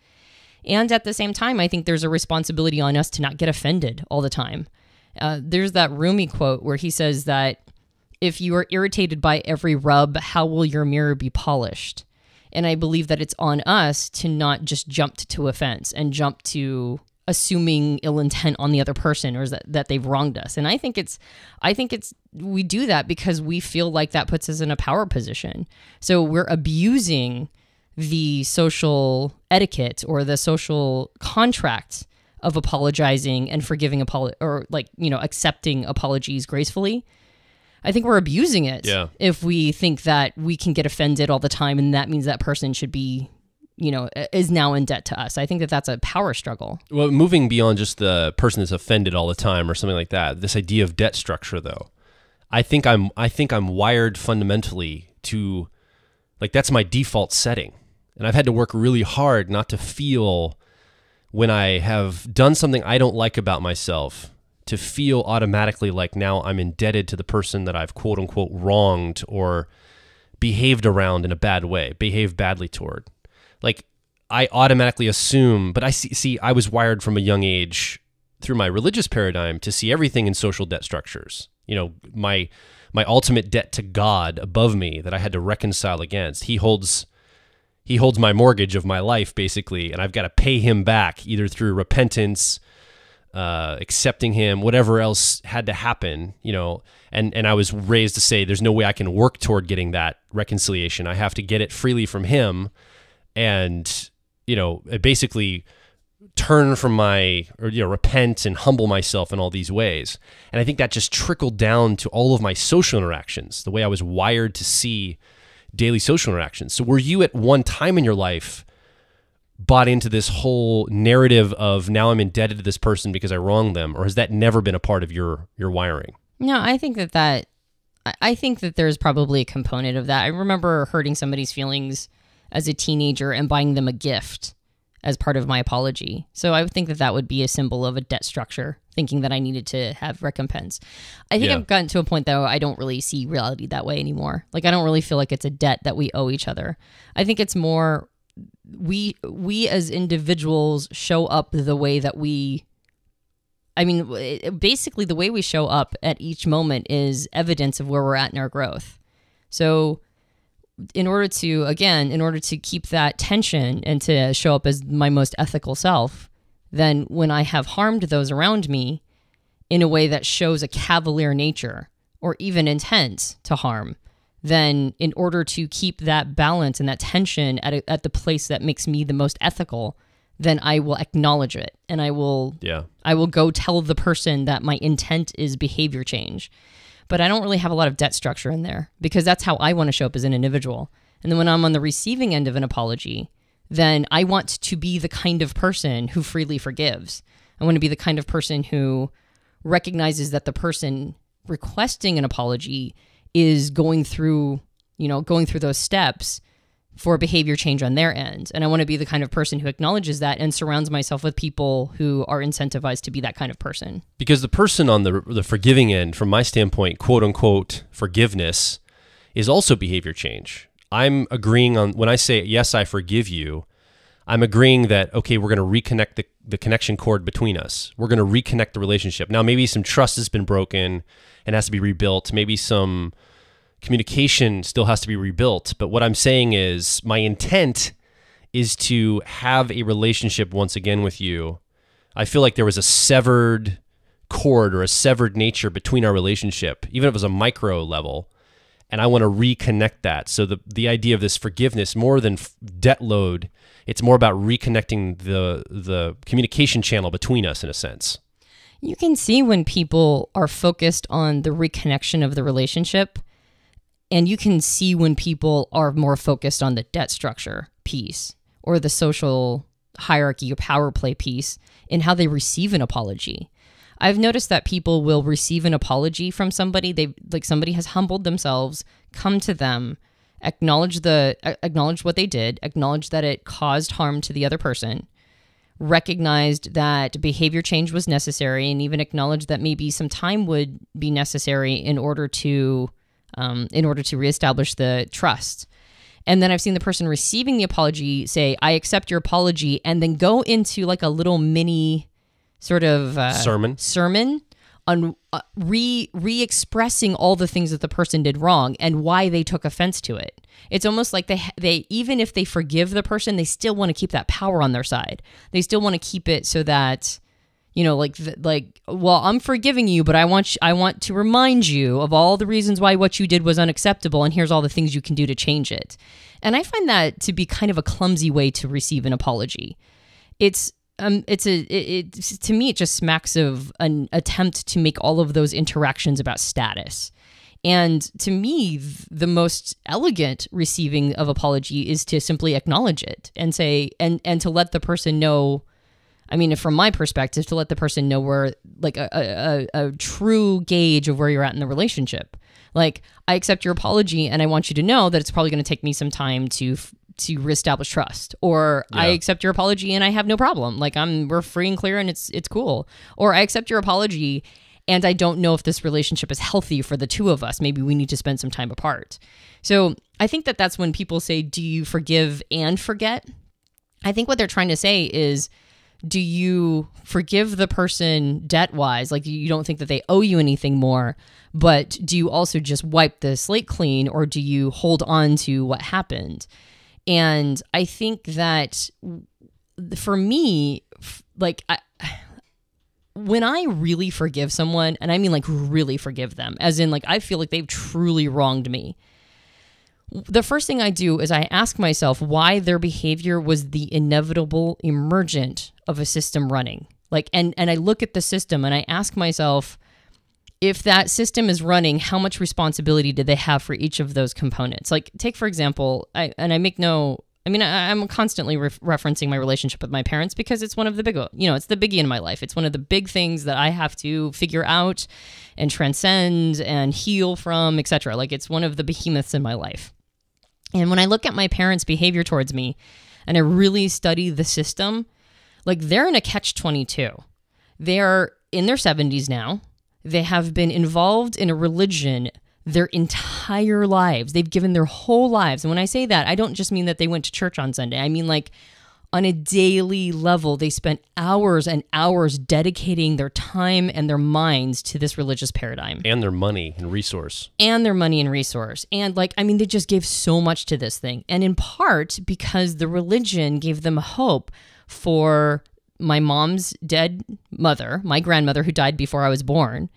And at the same time, I think there's a responsibility on us to not get offended all the time. There's that Rumi quote where he says that if you are irritated by every rub, how will your mirror be polished? And I believe that it's on us to not just jump to offense and jump to assuming ill intent on the other person or that they've wronged us. And I think it's we do that because we feel like that puts us in a power position. So we're abusing the social etiquette or the social contract of apologizing and forgiving accepting apologies gracefully. I think we're abusing it if we think that we can get offended all the time and that means that person should be, is now in debt to us. I think that that's a power struggle. Well, moving beyond just the person that's offended all the time or something like that, this idea of debt structure, though, I think I'm wired fundamentally to, like, that's my default setting. And I've had to work really hard not to feel when I have done something I don't like about myself, to feel automatically like now I'm indebted to the person that I've quote unquote wronged or behaved around in a bad way, behaved badly toward. Like I automatically assume, but I see, I was wired from a young age through my religious paradigm to see everything in social debt structures. My ultimate debt to God above me that I had to reconcile against. He holds my mortgage of my life, basically, and I've got to pay him back either through repentance, accepting him, whatever else had to happen, and I was raised to say there's no way I can work toward getting that reconciliation. I have to get it freely from him and, basically turn from repent and humble myself in all these ways. And I think that just trickled down to all of my social interactions, the way I was wired to see daily social interactions. So were you at one time in your life bought into this whole narrative of now I'm indebted to this person because I wronged them, or has that never been a part of your wiring? No, I think that there's probably a component of that. I remember hurting somebody's feelings as a teenager and buying them a gift as part of my apology. So I would think that would be a symbol of a debt structure, thinking that I needed to have recompense. I think I've gotten to a point, though, I don't really see reality that way anymore. Like, I don't really feel like it's a debt that we owe each other. I think it's more we as individuals show up the way that basically the way we show up at each moment is evidence of where we're at in our growth. So in order to keep that tension and to show up as my most ethical self, then when I have harmed those around me in a way that shows a cavalier nature or even intent to harm, then in order to keep that balance and that tension at the place that makes me the most ethical, then I will acknowledge it and I will go tell the person that my intent is behavior change. But I don't really have a lot of debt structure in there because that's how I want to show up as an individual. And then when I'm on the receiving end of an apology, then I want to be the kind of person who freely forgives. I want to be the kind of person who recognizes that the person requesting an apology is going through those steps for behavior change on their end. And I want to be the kind of person who acknowledges that and surrounds myself with people who are incentivized to be that kind of person. Because the person on the forgiving end, from my standpoint, quote unquote, forgiveness is also behavior change. I'm agreeing on, when I say, yes, I forgive you, I'm agreeing that, okay, we're going to reconnect the connection cord between us. We're going to reconnect the relationship. Now, maybe some trust has been broken and has to be rebuilt. Maybe some communication still has to be rebuilt. But what I'm saying is my intent is to have a relationship once again with you. I feel like there was a severed cord or a severed nature between our relationship, even if it was a micro level. and I want to reconnect that. So the idea of this forgiveness, more than debt load, it's more about reconnecting the communication channel between us in a sense. You can see when people are focused on the reconnection of the relationship, and you can see when people are more focused on the debt structure piece or the social hierarchy or power play piece in how they receive an apology. I've noticed that people will receive an apology from somebody. Somebody has humbled themselves, come to them, acknowledge what they did, acknowledge that it caused harm to the other person, recognized that behavior change was necessary, and even acknowledged that maybe some time would be necessary in order to reestablish the trust. And then I've seen the person receiving the apology say, "I accept your apology," and then go into like a little mini sort of sermon on re-expressing all the things that the person did wrong and why they took offense to it. It's almost like they even if they forgive the person, they still want to keep that power on their side. They still want to keep it so that, well, I'm forgiving you, but I want to remind you of all the reasons why what you did was unacceptable, and here's all the things you can do to change it. And I find that to be kind of a clumsy way to receive an apology. To me, it just smacks of an attempt to make all of those interactions about status. And to me, the most elegant receiving of apology is to simply acknowledge it and say, and to let the person know. I mean, from my perspective, to let the person know where, like, a true gauge of where you're at in the relationship. Like, I accept your apology, and I want you to know that it's probably going to take me some time to reestablish trust. Or I accept your apology, and I have no problem. Like, we're free and clear, and it's cool. Or I accept your apology, and I don't know if this relationship is healthy for the two of us. Maybe we need to spend some time apart. So I think that's when people say, "Do you forgive and forget?" I think what they're trying to say is, do you forgive the person debt-wise? Like, you don't think that they owe you anything more, but do you also just wipe the slate clean, or do you hold on to what happened? And I think that for me, like, when I really forgive someone, and I mean like really forgive them, as in like I feel like they've truly wronged me, the first thing I do is I ask myself why their behavior was the inevitable emergent of a system running. Like, and I look at the system and I ask myself, if that system is running, how much responsibility did they have for each of those components? Like, take, for example, I'm constantly referencing my relationship with my parents because it's one of the it's the biggie in my life. It's one of the big things that I have to figure out and transcend and heal from, etc. Like, it's one of the behemoths in my life. And when I look at my parents' behavior towards me and I really study the system, like, they're in a catch-22. They're in their 70s now. They have been involved in a religion their entire lives. They've given their whole lives. And when I say that, I don't just mean that they went to church on Sunday. I mean, like, on a daily level, they spent hours and hours dedicating their time and their minds to this religious paradigm. And their money and resource. And like, I mean, they just gave so much to this thing. And in part because the religion gave them hope for my mom's dead mother, my grandmother, who died before I was born.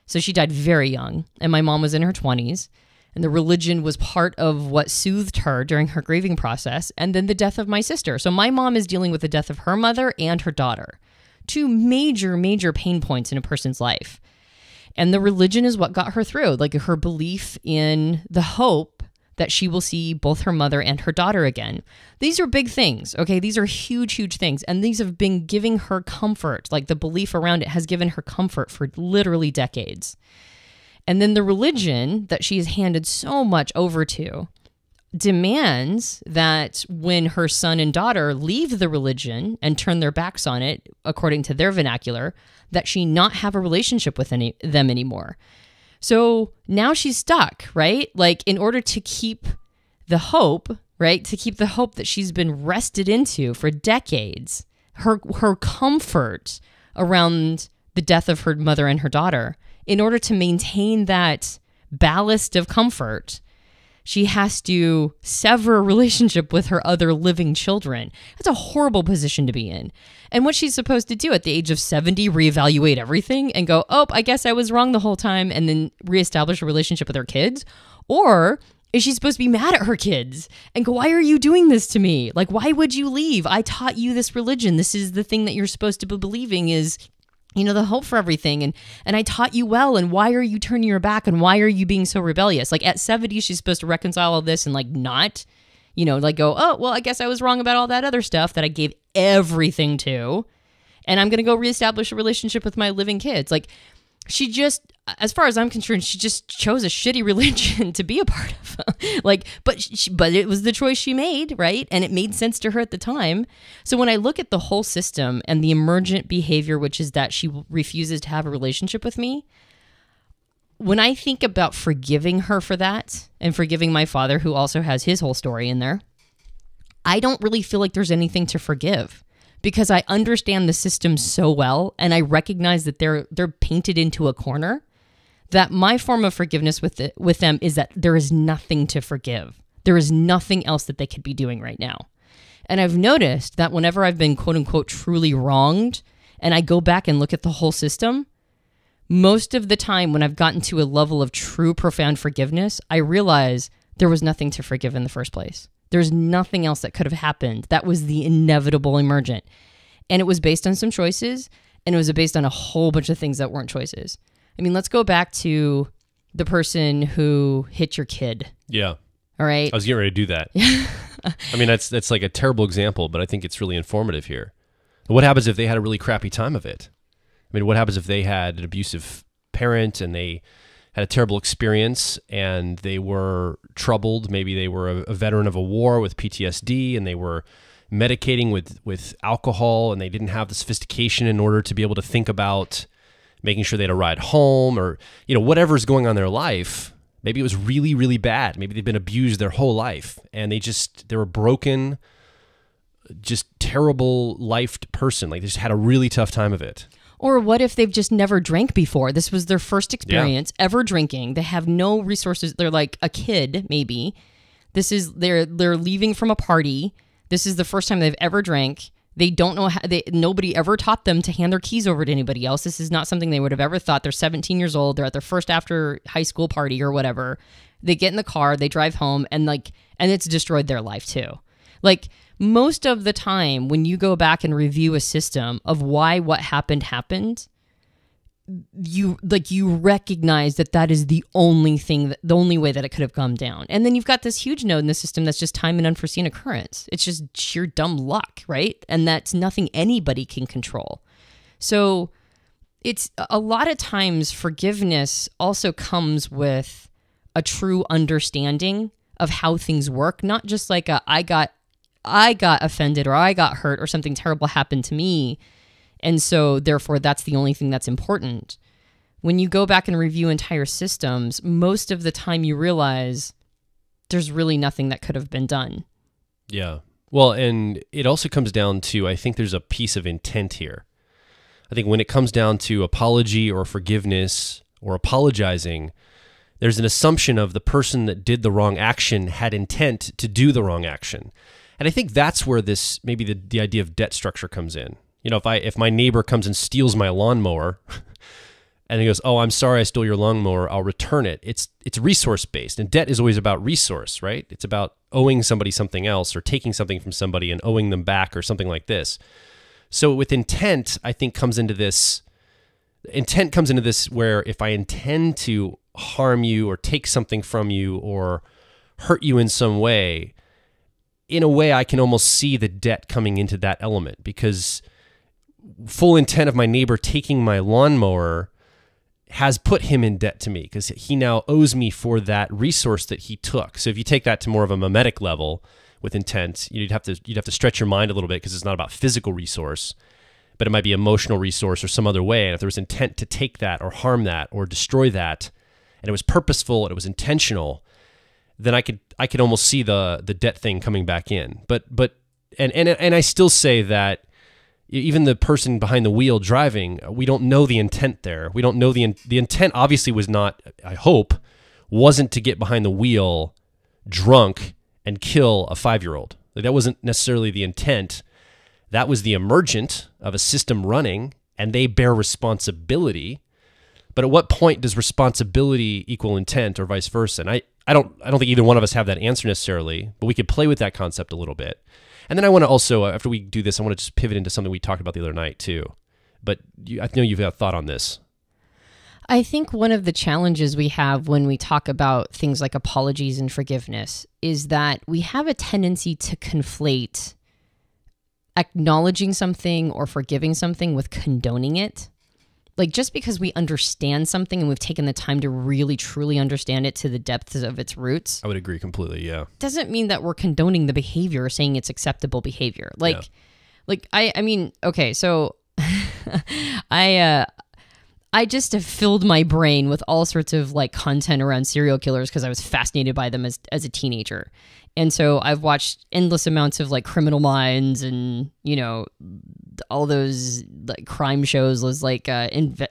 So she died very young, and my mom was in her 20s. And the religion was part of what soothed her during her grieving process. And then the death of my sister. So my mom is dealing with the death of her mother and her daughter. Two major, major pain points in a person's life. And the religion is what got her through. Like, her belief in the hope that she will see both her mother and her daughter again. These are big things, okay? These are huge, huge things. And these have been giving her comfort. Like, the belief around it has given her comfort for literally decades. And then the religion that she has handed so much over to demands that when her son and daughter leave the religion and turn their backs on it, according to their vernacular, that she not have a relationship with them anymore. So now she's stuck, right? Like, in order to keep the hope, right? To keep the hope that she's been wrested into for decades, her comfort around the death of her mother and her daughter, in order to maintain that ballast of comfort, she has to sever a relationship with her other living children. That's a horrible position to be in. And what she's supposed to do at the age of 70, reevaluate everything and go, oh, I guess I was wrong the whole time, and then reestablish a relationship with her kids? Or is she supposed to be mad at her kids and go, why are you doing this to me? Like, why would you leave? I taught you this religion. This is the thing that you're supposed to be believing is, the hope for everything. And I taught you well. And why are you turning your back? And why are you being so rebellious? Like at 70, she's supposed to reconcile all this and like not, like go, oh, well, I guess I was wrong about all that other stuff that I gave everything to. And I'm going to go reestablish a relationship with my living kids. Like she just, as far as I'm concerned, she just chose a shitty religion to be a part of. But it was the choice she made, right? And it made sense to her at the time. So when I look at the whole system and the emergent behavior, which is that she refuses to have a relationship with me, when I think about forgiving her for that and forgiving my father, who also has his whole story in there, I don't really feel like there's anything to forgive. Because I understand the system so well, and I recognize that they're painted into a corner, that my form of forgiveness with them is that there is nothing to forgive. There is nothing else that they could be doing right now. And I've noticed that whenever I've been quote unquote truly wronged, and I go back and look at the whole system, most of the time when I've gotten to a level of true profound forgiveness, I realize there was nothing to forgive in the first place. There's nothing else that could have happened. That was the inevitable emergent. And it was based on some choices, and it was based on a whole bunch of things that weren't choices. I mean, let's go back to the person who hit your kid. Yeah. All right. I was getting ready to do that. I mean, that's like a terrible example, but I think it's really informative here. What happens if they had a really crappy time of it? I mean, what happens if they had an abusive parent and they had a terrible experience and they were troubled? Maybe they were a veteran of a war with PTSD and they were medicating with alcohol and they didn't have the sophistication in order to be able to think about making sure they had a ride home or, whatever's going on in their life. Maybe it was really, really bad. Maybe they've been abused their whole life and they were broken, just terrible lifed person. Like they just had a really tough time of it. Or what if they've just never drank before? This was their first experience ever drinking. They have no resources. They're like a kid, maybe. They're leaving from a party. This is the first time they've ever drank. They don't know nobody ever taught them to hand their keys over to anybody else. This is not something they would have ever thought. They're 17 years old. They're at their first after high school party or whatever. They get in the car, they drive home, and it's destroyed their life too. Like most of the time when you go back and review a system of why what happened, you recognize that is the only way that it could have come down. And then you've got this huge node in the system that's just time and unforeseen occurrence. It's just sheer dumb luck, right? And that's nothing anybody can control. So it's a lot of times forgiveness also comes with a true understanding of how things work, not just like I got offended or I got hurt or something terrible happened to me. And so therefore that's the only thing that's important. When you go back and review entire systems, most of the time you realize there's really nothing that could have been done. Yeah. Well, and it also comes down to, I think there's a piece of intent here. I think when it comes down to apology or forgiveness or apologizing, there's an assumption of the person that did the wrong action had intent to do the wrong action. And I think that's where this, maybe the idea of debt structure comes in. If my neighbor comes and steals my lawnmower and he goes, "Oh, I'm sorry I stole your lawnmower, I'll return it." It's resource-based, and debt is always about resource, right? It's about owing somebody something else or taking something from somebody and owing them back or something like this. So with intent, I think comes into this where if I intend to harm you or take something from you or hurt you in some way, in a way I can almost see the debt coming into that element, because full intent of my neighbor taking my lawnmower has put him in debt to me because he now owes me for that resource that he took. So if you take that to more of a mimetic level with intent, you'd have to stretch your mind a little bit because it's not about physical resource, but it might be emotional resource or some other way. And if there was intent to take that or harm that or destroy that, and it was purposeful and it was intentional, then I could almost see the debt thing coming back in. But I still say that even the person behind the wheel driving, we don't know the intent there. We don't know the intent obviously was not, I hope, wasn't to get behind the wheel drunk and kill a 5-year-old. Like that wasn't necessarily the intent. That was the emergent of a system running, and they bear responsibility. But at what point does responsibility equal intent or vice versa? And I don't think either one of us have that answer necessarily, but we could play with that concept a little bit. And then I want to also, after we do this, I want to just pivot into something we talked about the other night too. But I know you've got a thought on this. I think one of the challenges we have when we talk about things like apologies and forgiveness is that we have a tendency to conflate acknowledging something or forgiving something with condoning it. Like, just because we understand something and we've taken the time to really truly understand it to the depths of its roots, I would agree completely, yeah. doesn't mean that we're condoning the behavior or saying it's acceptable behavior. I mean, okay, so I just have filled my brain with all sorts of like content around serial killers because I was fascinated by them as a teenager. And so I've watched endless amounts of like Criminal Minds and, you know, all those like crime shows, those like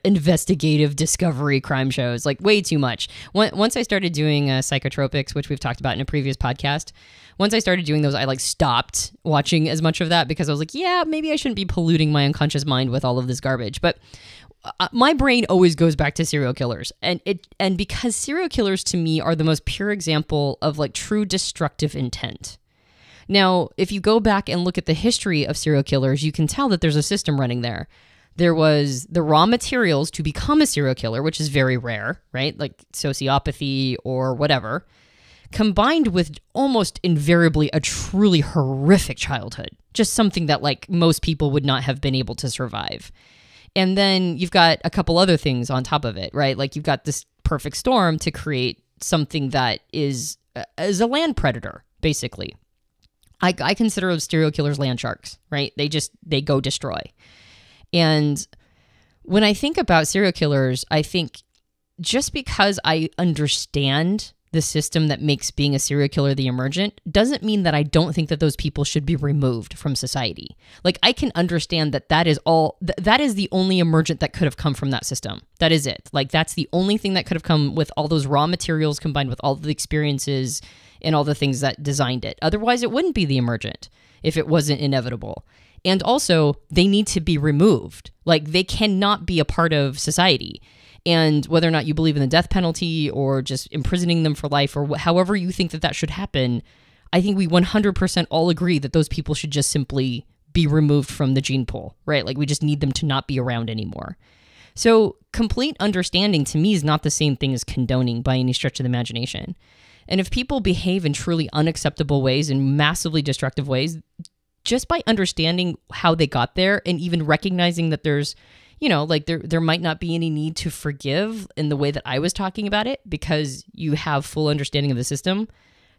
investigative discovery crime shows, like way too much. Once I started doing psychotropics, which we've talked about in a previous podcast, once I started doing those, I like stopped watching as much of that because I was like, yeah, maybe I shouldn't be polluting my unconscious mind with all of this garbage. But my brain always goes back to serial killers, and because serial killers to me are the most pure example of like true destructive intent. Now, if you go back and look at the history of serial killers, you can tell that there's a system running there. There was the raw materials to become a serial killer, which is very rare, right? Like sociopathy or whatever, combined with almost invariably a truly horrific childhood, just something that like most people would not have been able to survive. And then you've got a couple other things on top of it, right? Like you've got this perfect storm to create something that is a land predator, basically. I consider those serial killers land sharks, right? They go destroy. And when I think about serial killers, I think just because I understand the system that makes being a serial killer the emergent doesn't mean that I don't think that those people should be removed from society. Like, I can understand that is the only emergent that could have come from that system. That is it. Like, that's the only thing that could have come with all those raw materials combined with all the experiences and all the things that designed it. Otherwise, it wouldn't be the emergent if it wasn't inevitable. And also, they need to be removed. Like, they cannot be a part of society. And whether or not you believe in the death penalty or just imprisoning them for life or however you think that should happen, I think we 100% all agree that those people should just simply be removed from the gene pool, right? Like, we just need them to not be around anymore. So complete understanding to me is not the same thing as condoning by any stretch of the imagination. And if people behave in truly unacceptable ways and massively destructive ways, just by understanding how they got there and even recognizing that there's, you know, like there might not be any need to forgive in the way that I was talking about it because you have full understanding of the system,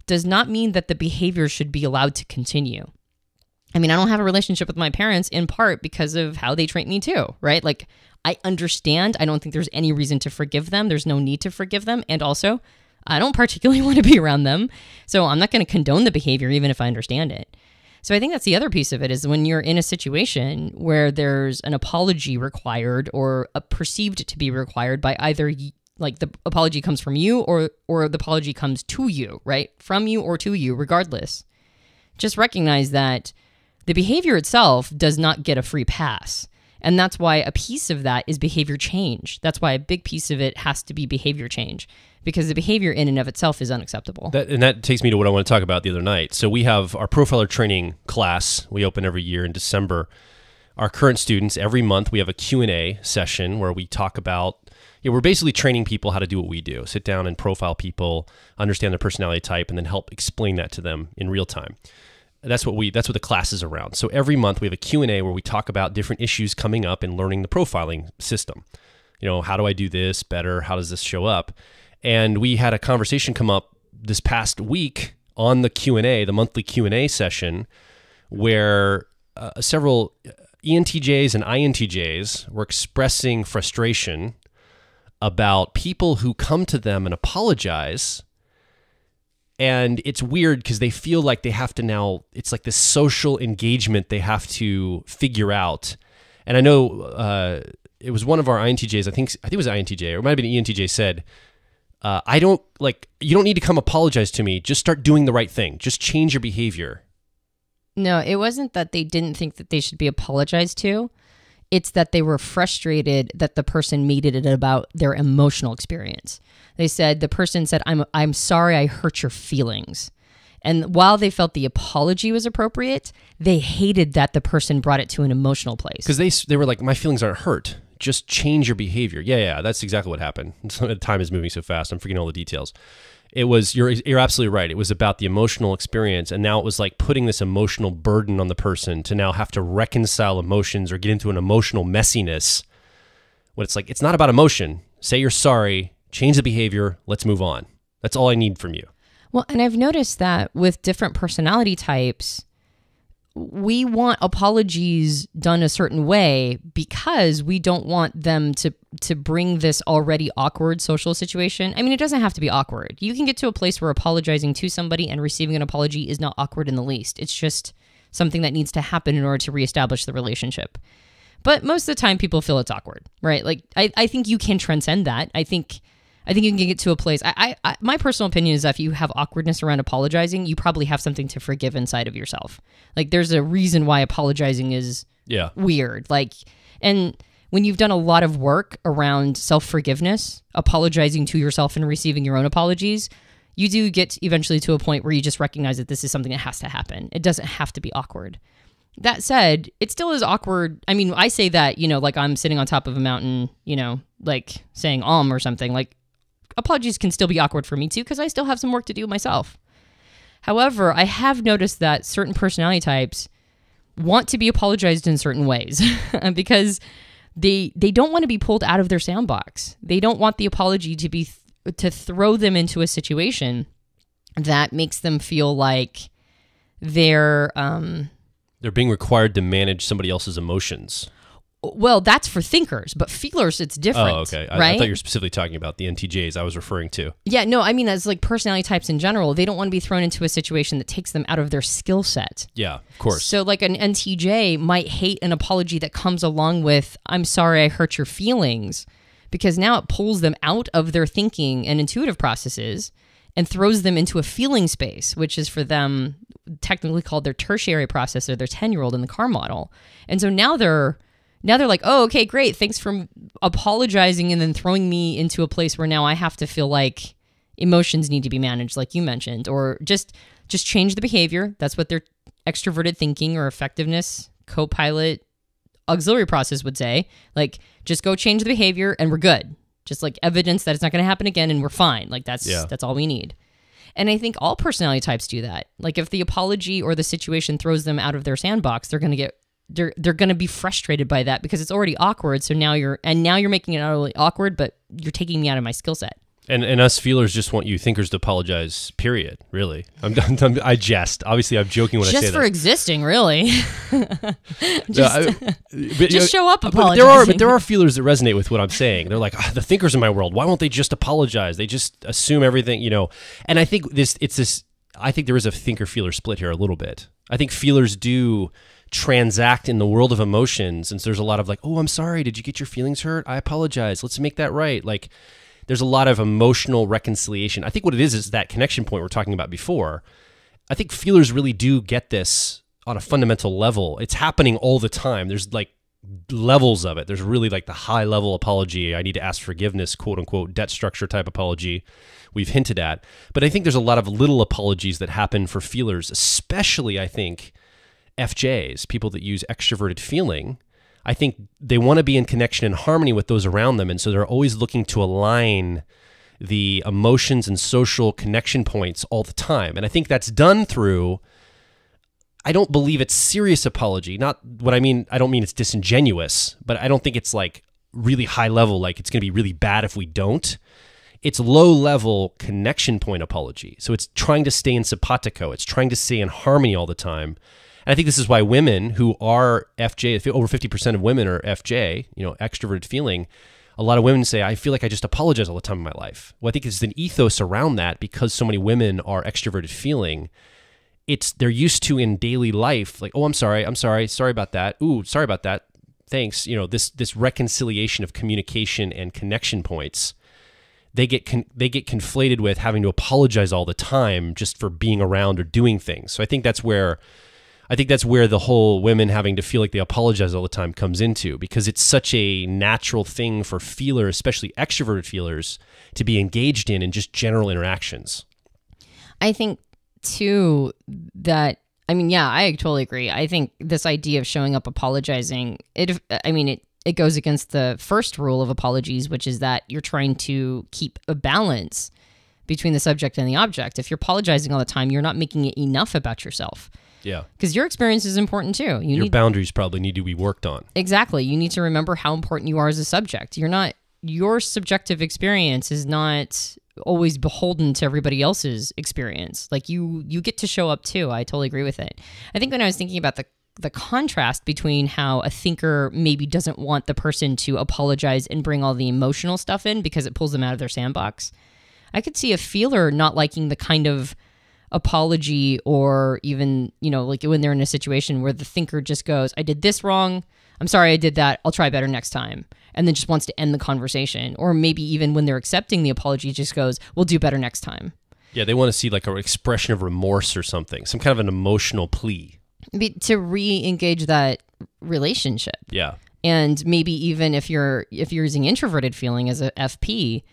does not mean that the behavior should be allowed to continue. I mean, I don't have a relationship with my parents in part because of how they trained me too, right? Like, I understand. I don't think there's any reason to forgive them. There's no need to forgive them. And also, I don't particularly want to be around them. So I'm not going to condone the behavior even if I understand it. So I think that's the other piece of it is when you're in a situation where there's an apology required or a perceived to be required by either like the apology comes from you or the apology comes to you, right? From you or to you, regardless. Just recognize that the behavior itself does not get a free pass. And that's why a piece of that is behavior change. That's why a big piece of it has to be behavior change, because the behavior in and of itself is unacceptable. That takes me to what I want to talk about the other night. So we have our profiler training class. We open every year in December. Our current students, every month, we have a Q&A session where we talk about, we're basically training people how to do what we do. Sit down and profile people, understand their personality type, and then help explain that to them in real time. That's what the class is around. So every month we have a Q&A where we talk about different issues coming up and learning the profiling system. You know, how do I do this better? How does this show up? And we had a conversation come up this past week on the Q&A, the monthly Q&A session, where several ENTJs and INTJs were expressing frustration about people who come to them and apologize. And it's weird because they feel like they have to now, it's like this social engagement they have to figure out. And I know it was one of our INTJs, I think it was INTJ, or it might have been ENTJ, said, you don't need to come apologize to me. Just start doing the right thing. Just change your behavior. No, it wasn't that they didn't think that they should be apologized to. It's that they were frustrated that the person made it about their emotional experience. They said, the person said, I'm sorry I hurt your feelings. And while they felt the apology was appropriate, they hated that the person brought it to an emotional place. Because they were like, my feelings aren't hurt. Just change your behavior. Yeah, that's exactly what happened. Time is moving so fast. I'm forgetting all the details. It was, you're absolutely right. It was about the emotional experience. And now it was like putting this emotional burden on the person to now have to reconcile emotions or get into an emotional messiness. When it's like, it's not about emotion. Say you're sorry, change the behavior, let's move on. That's all I need from you. Well, and I've noticed that with different personality types, we want apologies done a certain way because we don't want them to bring this already awkward social situation. I mean, it doesn't have to be awkward. You can get to a place where apologizing to somebody and receiving an apology is not awkward in the least. It's just something that needs to happen in order to reestablish the relationship. But most of the time people feel it's awkward, right? Like, I think you can transcend that. I think you can get to a place. My personal opinion is that if you have awkwardness around apologizing, you probably have something to forgive inside of yourself. Like, there's a reason why apologizing is weird. Like, and when you've done a lot of work around self-forgiveness, apologizing to yourself and receiving your own apologies, you do get eventually to a point where you just recognize that this is something that has to happen. It doesn't have to be awkward. That said, it still is awkward. I mean, I say that, like I'm sitting on top of a mountain, like saying or something. Like, apologies can still be awkward for me too, because I still have some work to do myself. However, I have noticed that certain personality types want to be apologized in certain ways because they don't want to be pulled out of their sandbox. They don't want the apology to be to throw them into a situation that makes them feel like they're being required to manage somebody else's emotions. Well, that's for thinkers, but feelers, it's different. Oh, okay. Right? I thought you were specifically talking about the NTJs I was referring to. Yeah, no, I mean, as like personality types in general, they don't want to be thrown into a situation that takes them out of their skill set. Yeah, of course. So like an NTJ might hate an apology that comes along with, I'm sorry I hurt your feelings, because now it pulls them out of their thinking and intuitive processes and throws them into a feeling space, which is for them technically called their tertiary process or their 10-year-old in the car model. And so now they're like, oh, okay, great. Thanks for apologizing and then throwing me into a place where now I have to feel like emotions need to be managed, like you mentioned, or just change the behavior. That's what their extroverted thinking or effectiveness co-pilot auxiliary process would say. Like, just go change the behavior and we're good. Just like evidence that it's not going to happen again and we're fine. Like that's all we need. And I think all personality types do that. Like if the apology or the situation throws them out of their sandbox, they're going to be frustrated by that because it's already awkward. So now you're making it not only awkward, but you're taking me out of my skill set. And us feelers just want you thinkers to apologize, period, really. I jest. Obviously, I'm joking when I say that. Just for existing, really. Just show up apologizing. But there are feelers that resonate with what I'm saying. They're like, the thinkers in my world, why won't they just apologize? They just assume everything, And I think I think there is a thinker-feeler split here a little bit. I think feelers do transact in the world of emotions, and so there's a lot of like, oh, I'm sorry, did you get your feelings hurt? I apologize. Let's make that right. Like, there's a lot of emotional reconciliation. I think what it is that connection point we're talking about before. I think feelers really do get this on a fundamental level. It's happening all the time. There's like levels of it. There's really like the high level apology. I need to ask forgiveness, quote unquote, debt structure type apology we've hinted at. But I think there's a lot of little apologies that happen for feelers, especially I think FJs, people that use extroverted feeling. I think they want to be in connection and harmony with those around them. And so they're always looking to align the emotions and social connection points all the time. And I think that's done through, I don't believe it's serious apology. Not what I mean, I don't mean it's disingenuous, but I don't think it's like really high level, like it's going to be really bad if we don't. It's low level connection point apology. So it's trying to stay in simpatico. It's trying to stay in harmony all the time. And I think this is why women who are FJ, over 50% of women are FJ, extroverted feeling. A lot of women say, I feel like I just apologize all the time in my life. Well, I think there's an ethos around that because so many women are extroverted feeling. They're used to in daily life, like, oh, I'm sorry about that. Ooh, sorry about that. Thanks. This reconciliation of communication and connection points. They get conflated with having to apologize all the time just for being around or doing things. So I think that's where I think that's where the whole women having to feel like they apologize all the time comes into, because it's such a natural thing for feelers, especially extroverted feelers, to be engaged in just general interactions. I think too that, I mean, yeah, I totally agree. I think this idea of showing up apologizing, it goes against the first rule of apologies, which is that you're trying to keep a balance between the subject and the object. If you're apologizing all the time, you're not making it enough about yourself. Yeah. Because your experience is important too. Your boundaries probably need to be worked on. Exactly. You need to remember how important you are as a subject. Your subjective experience is not always beholden to everybody else's experience. Like you get to show up too. I totally agree with it. I think when I was thinking about the contrast between how a thinker maybe doesn't want the person to apologize and bring all the emotional stuff in because it pulls them out of their sandbox, I could see a feeler not liking the kind of apology, or even, like when they're in a situation where the thinker just goes, I did this wrong. I'm sorry I did that. I'll try better next time. And then just wants to end the conversation. Or maybe even when they're accepting the apology, just goes, we'll do better next time. Yeah, they want to see like an expression of remorse or something, some kind of an emotional plea. To re-engage that relationship. Yeah. And maybe even if you're using introverted feeling as a FP,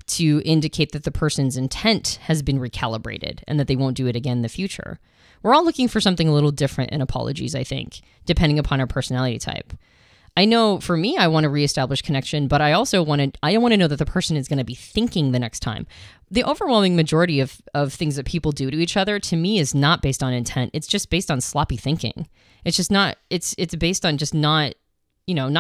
to indicate that the person's intent has been recalibrated and that they won't do it again in the future. We're all looking for something a little different in apologies, I think, depending upon our personality type. I know for me, I want to reestablish connection, but I also want to know that the person is going to be thinking the next time. The overwhelming majority of things that people do to each other, to me, is not based on intent. It's just based on sloppy thinking. It's just not, it's based on just not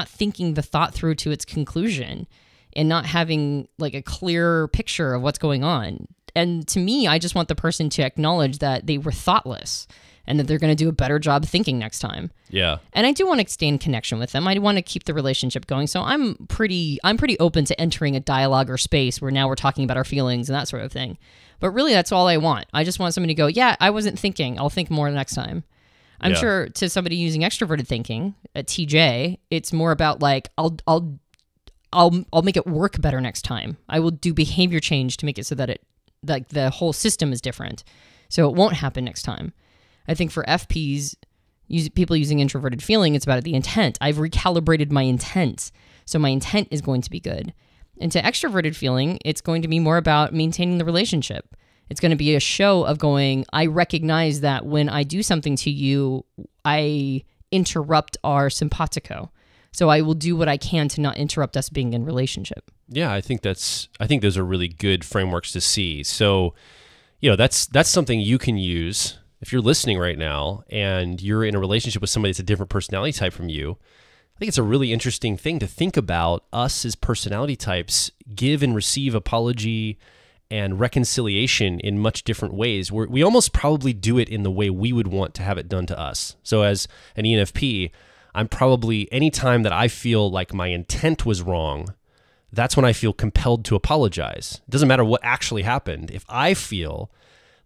thinking the thought through to its conclusion, and not having like a clear picture of what's going on. And to me, I just want the person to acknowledge that they were thoughtless and that they're going to do a better job thinking next time. Yeah. And I do want to stay in connection with them. I want to keep the relationship going. So I'm pretty open to entering a dialogue or space where now we're talking about our feelings and that sort of thing. But really, that's all I want. I just want somebody to go, yeah, I wasn't thinking. I'll think more next time. I'm sure to somebody using extroverted thinking, a TJ, it's more about like, I'll make it work better next time. I will do behavior change to make it so that the whole system is different, so it won't happen next time. I think for FPs, people using introverted feeling, it's about the intent. I've recalibrated my intent, so my intent is going to be good. And to extroverted feeling, it's going to be more about maintaining the relationship. It's going to be a show of going, I recognize that when I do something to you, I interrupt our simpatico. So I will do what I can to not interrupt us being in relationship. Yeah, I think those are really good frameworks to see. So, that's something you can use if you're listening right now and you're in a relationship with somebody that's a different personality type from you. I think it's a really interesting thing to think about. Us as personality types give and receive apology and reconciliation in much different ways. We almost probably do it in the way we would want to have it done to us. So as an ENFP, I'm probably, anytime that I feel like my intent was wrong, that's when I feel compelled to apologize. It doesn't matter what actually happened. If I feel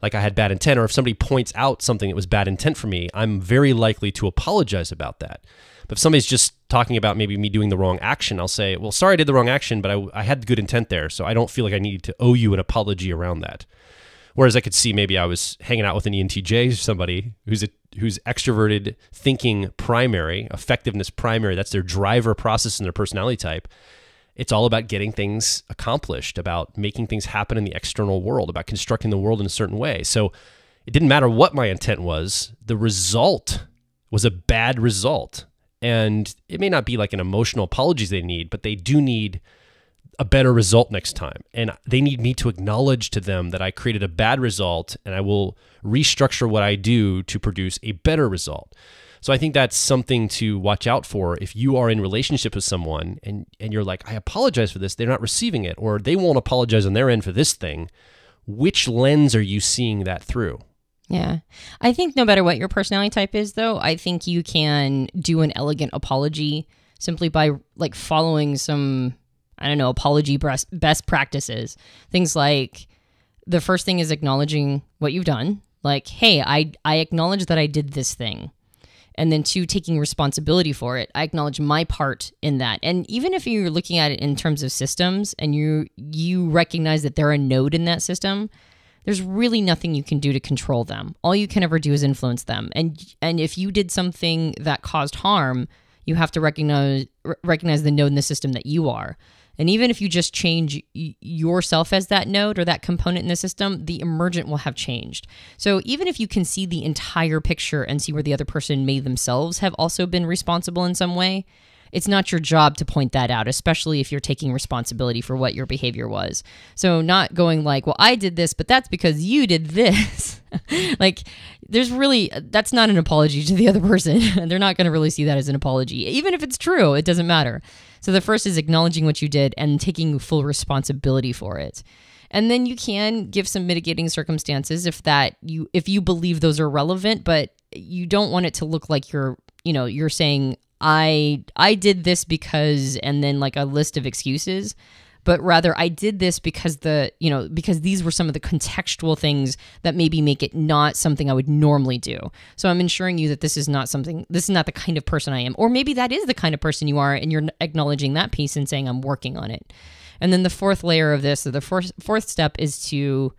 like I had bad intent, or if somebody points out something that was bad intent for me, I'm very likely to apologize about that. But if somebody's just talking about maybe me doing the wrong action, I'll say, well, sorry I did the wrong action, but I had good intent there, so I don't feel like I need to owe you an apology around that. Whereas I could see maybe I was hanging out with an ENTJ, somebody who's extroverted thinking primary, effectiveness primary, that's their driver process in their personality type. It's all about getting things accomplished, about making things happen in the external world, about constructing the world in a certain way. So it didn't matter what my intent was, the result was a bad result. And it may not be like an emotional apologies they need, but they do need a better result next time. And they need me to acknowledge to them that I created a bad result, and I will restructure what I do to produce a better result. So I think that's something to watch out for. If you are in relationship with someone and you're like, I apologize for this, they're not receiving it, or they won't apologize on their end for this thing, which lens are you seeing that through? Yeah. I think no matter what your personality type is, though, I think you can do an elegant apology simply by like following some, apology best practices. Things like the first thing is acknowledging what you've done. Like, hey, I acknowledge that I did this thing. And then 2, taking responsibility for it. I acknowledge my part in that. And even if you're looking at it in terms of systems and you recognize that they're a node in that system, there's really nothing you can do to control them. All you can ever do is influence them. And if you did something that caused harm, you have to recognize the node in the system that you are. And even if you just change yourself as that node or that component in the system, the emergent will have changed. So even if you can see the entire picture and see where the other person may themselves have also been responsible in some way, it's not your job to point that out, especially if you're taking responsibility for what your behavior was. So not going like, well, I did this, but that's because you did this. Like, that's not an apology to the other person. They're not going to really see that as an apology. Even if it's true, it doesn't matter. So the first is acknowledging what you did and taking full responsibility for it. And then you can give some mitigating circumstances if you believe those are relevant, but you don't want it to look like you're saying, I did this because, and then like a list of excuses, but rather I did this because because these were some of the contextual things that maybe make it not something I would normally do. So I'm ensuring you that this is not the kind of person I am, or maybe that is the kind of person you are, and you're acknowledging that piece and saying, I'm working on it. And then the fourth layer of this, or the fourth step, is to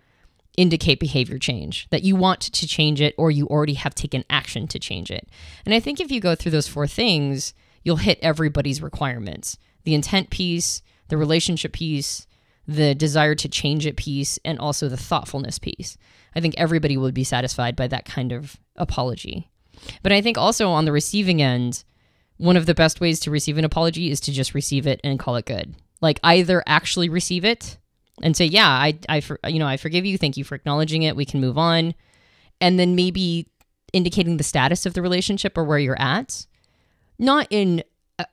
indicate behavior change, that you want to change it or you already have taken action to change it. And I think if you go through those four things, you'll hit everybody's requirements: the intent piece, the relationship piece, the desire to change it piece, and also the thoughtfulness piece. I think everybody would be satisfied by that kind of apology. But I think also on the receiving end, one of the best ways to receive an apology is to just receive it and call it good. Like, either actually receive it and say, yeah, I forgive you. Thank you for acknowledging it. We can move on. And then maybe indicating the status of the relationship or where you're at, not in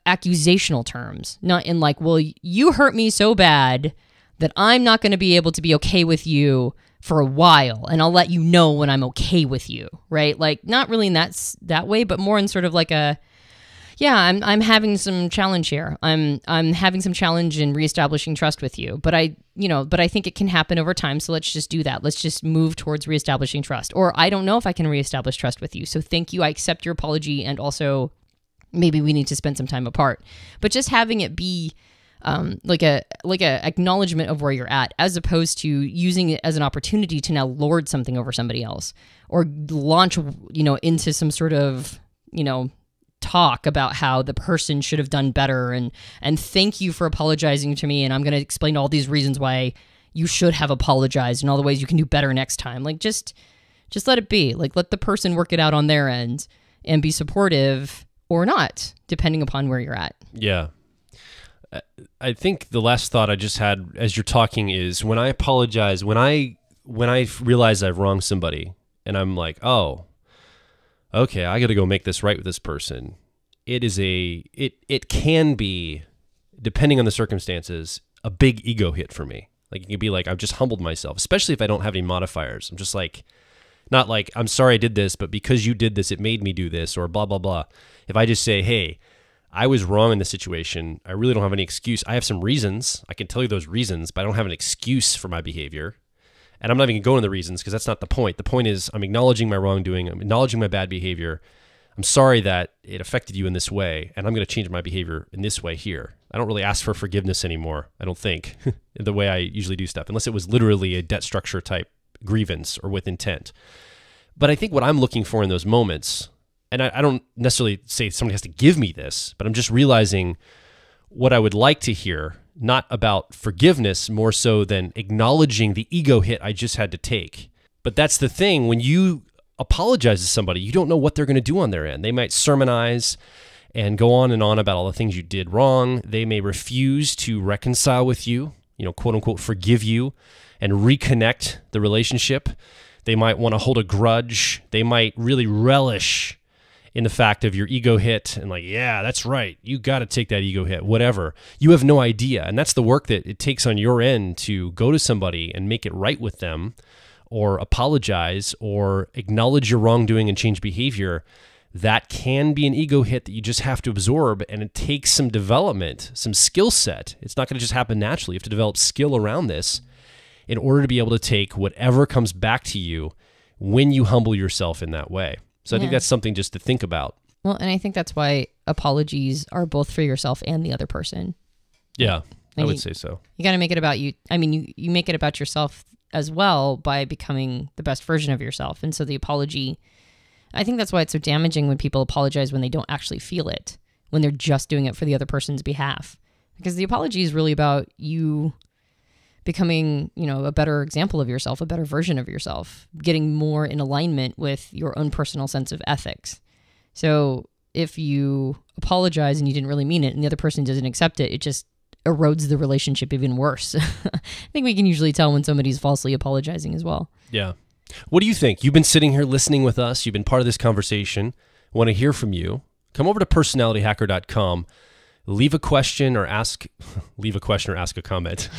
accusational terms, not in like, well, you hurt me so bad that I'm not going to be able to be okay with you for a while, and I'll let you know when I'm okay with you, right? Like, not really in that way, but more in sort of like I'm having some challenge here. I'm having some challenge in reestablishing trust with you, but I think it can happen over time. So let's just do that. Let's just move towards reestablishing trust. Or I don't know if I can reestablish trust with you. So thank you. I accept your apology. And also maybe we need to spend some time apart, but just having it be like a acknowledgement of where you're at, as opposed to using it as an opportunity to now lord something over somebody else, or launch, into some sort of, talk about how the person should have done better, and thank you for apologizing to me, and I'm going to explain all these reasons why you should have apologized and all the ways you can do better next time. Like, just let it be. Like, let the person work it out on their end and be supportive or not, depending upon where you're at. Yeah. I think the last thought I just had as you're talking is, when I apologize, when I realize I've wronged somebody and I'm like, oh, okay, I got to go make this right with this person. It can be, depending on the circumstances, a big ego hit for me. Like, it could be like, I've just humbled myself, especially if I don't have any modifiers. I'm just like, not like, I'm sorry I did this, but because you did this, it made me do this, or blah, blah, blah. If I just say, hey, I was wrong in this situation, I really don't have any excuse. I have some reasons. I can tell you those reasons, but I don't have an excuse for my behavior. And I'm not even going to go into the reasons, because that's not the point. The point is, I'm acknowledging my wrongdoing. I'm acknowledging my bad behavior. I'm sorry that it affected you in this way, and I'm going to change my behavior in this way here. I don't really ask for forgiveness anymore, I don't think, the way I usually do stuff, unless it was literally a debt structure type grievance or with intent. But I think what I'm looking for in those moments, and I don't necessarily say somebody has to give me this, but I'm just realizing what I would like to hear, not about forgiveness more so than acknowledging the ego hit I just had to take. But that's the thing, when you apologize to somebody, you don't know what they're going to do on their end. They might sermonize and go on and on about all the things you did wrong. They may refuse to reconcile with you, quote unquote, forgive you and reconnect the relationship. They might want to hold a grudge. They might really relish in the fact of your ego hit and like, yeah, that's right, you got to take that ego hit, whatever. You have no idea. And that's the work that it takes on your end to go to somebody and make it right with them, or apologize, or acknowledge your wrongdoing and change behavior. That can be an ego hit that you just have to absorb, and it takes some development, some skill set. It's not going to just happen naturally. You have to develop skill around this in order to be able to take whatever comes back to you when you humble yourself in that way. So I think that's something just to think about. Well, and I think that's why apologies are both for yourself and the other person. Yeah, I would say so. You got to make it about you. I mean, you make it about yourself as well by becoming the best version of yourself. And so the apology, I think that's why it's so damaging when people apologize when they don't actually feel it, when they're just doing it for the other person's behalf. Because the apology is really about you becoming, a better example of yourself, a better version of yourself, getting more in alignment with your own personal sense of ethics. So if you apologize and you didn't really mean it and the other person doesn't accept it, it just erodes the relationship even worse. I think we can usually tell when somebody's falsely apologizing as well. Yeah. What do you think? You've been sitting here listening with us. You've been part of this conversation. I want to hear from you. Come over to personalityhacker.com. Leave a question or ask a comment.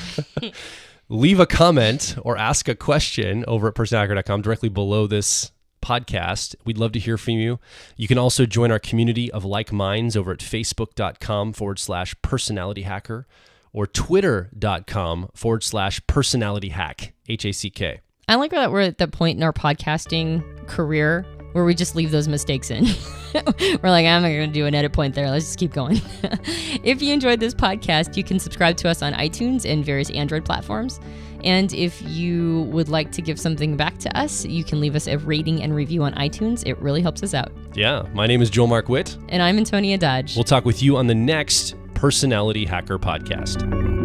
Leave a comment or ask a question over at personalityhacker.com directly below this podcast. We'd love to hear from you. You can also join our community of like minds over at facebook.com/personalityhacker or twitter.com/personalityhack, HACK. I like that we're at that point in our podcasting career where we just leave those mistakes in. We're like, I'm not going to do an edit point there. Let's just keep going. If you enjoyed this podcast, you can subscribe to us on iTunes and various Android platforms. And if you would like to give something back to us, you can leave us a rating and review on iTunes. It really helps us out. Yeah. My name is Joel Mark Witt. And I'm Antonia Dodge. We'll talk with you on the next Personality Hacker podcast.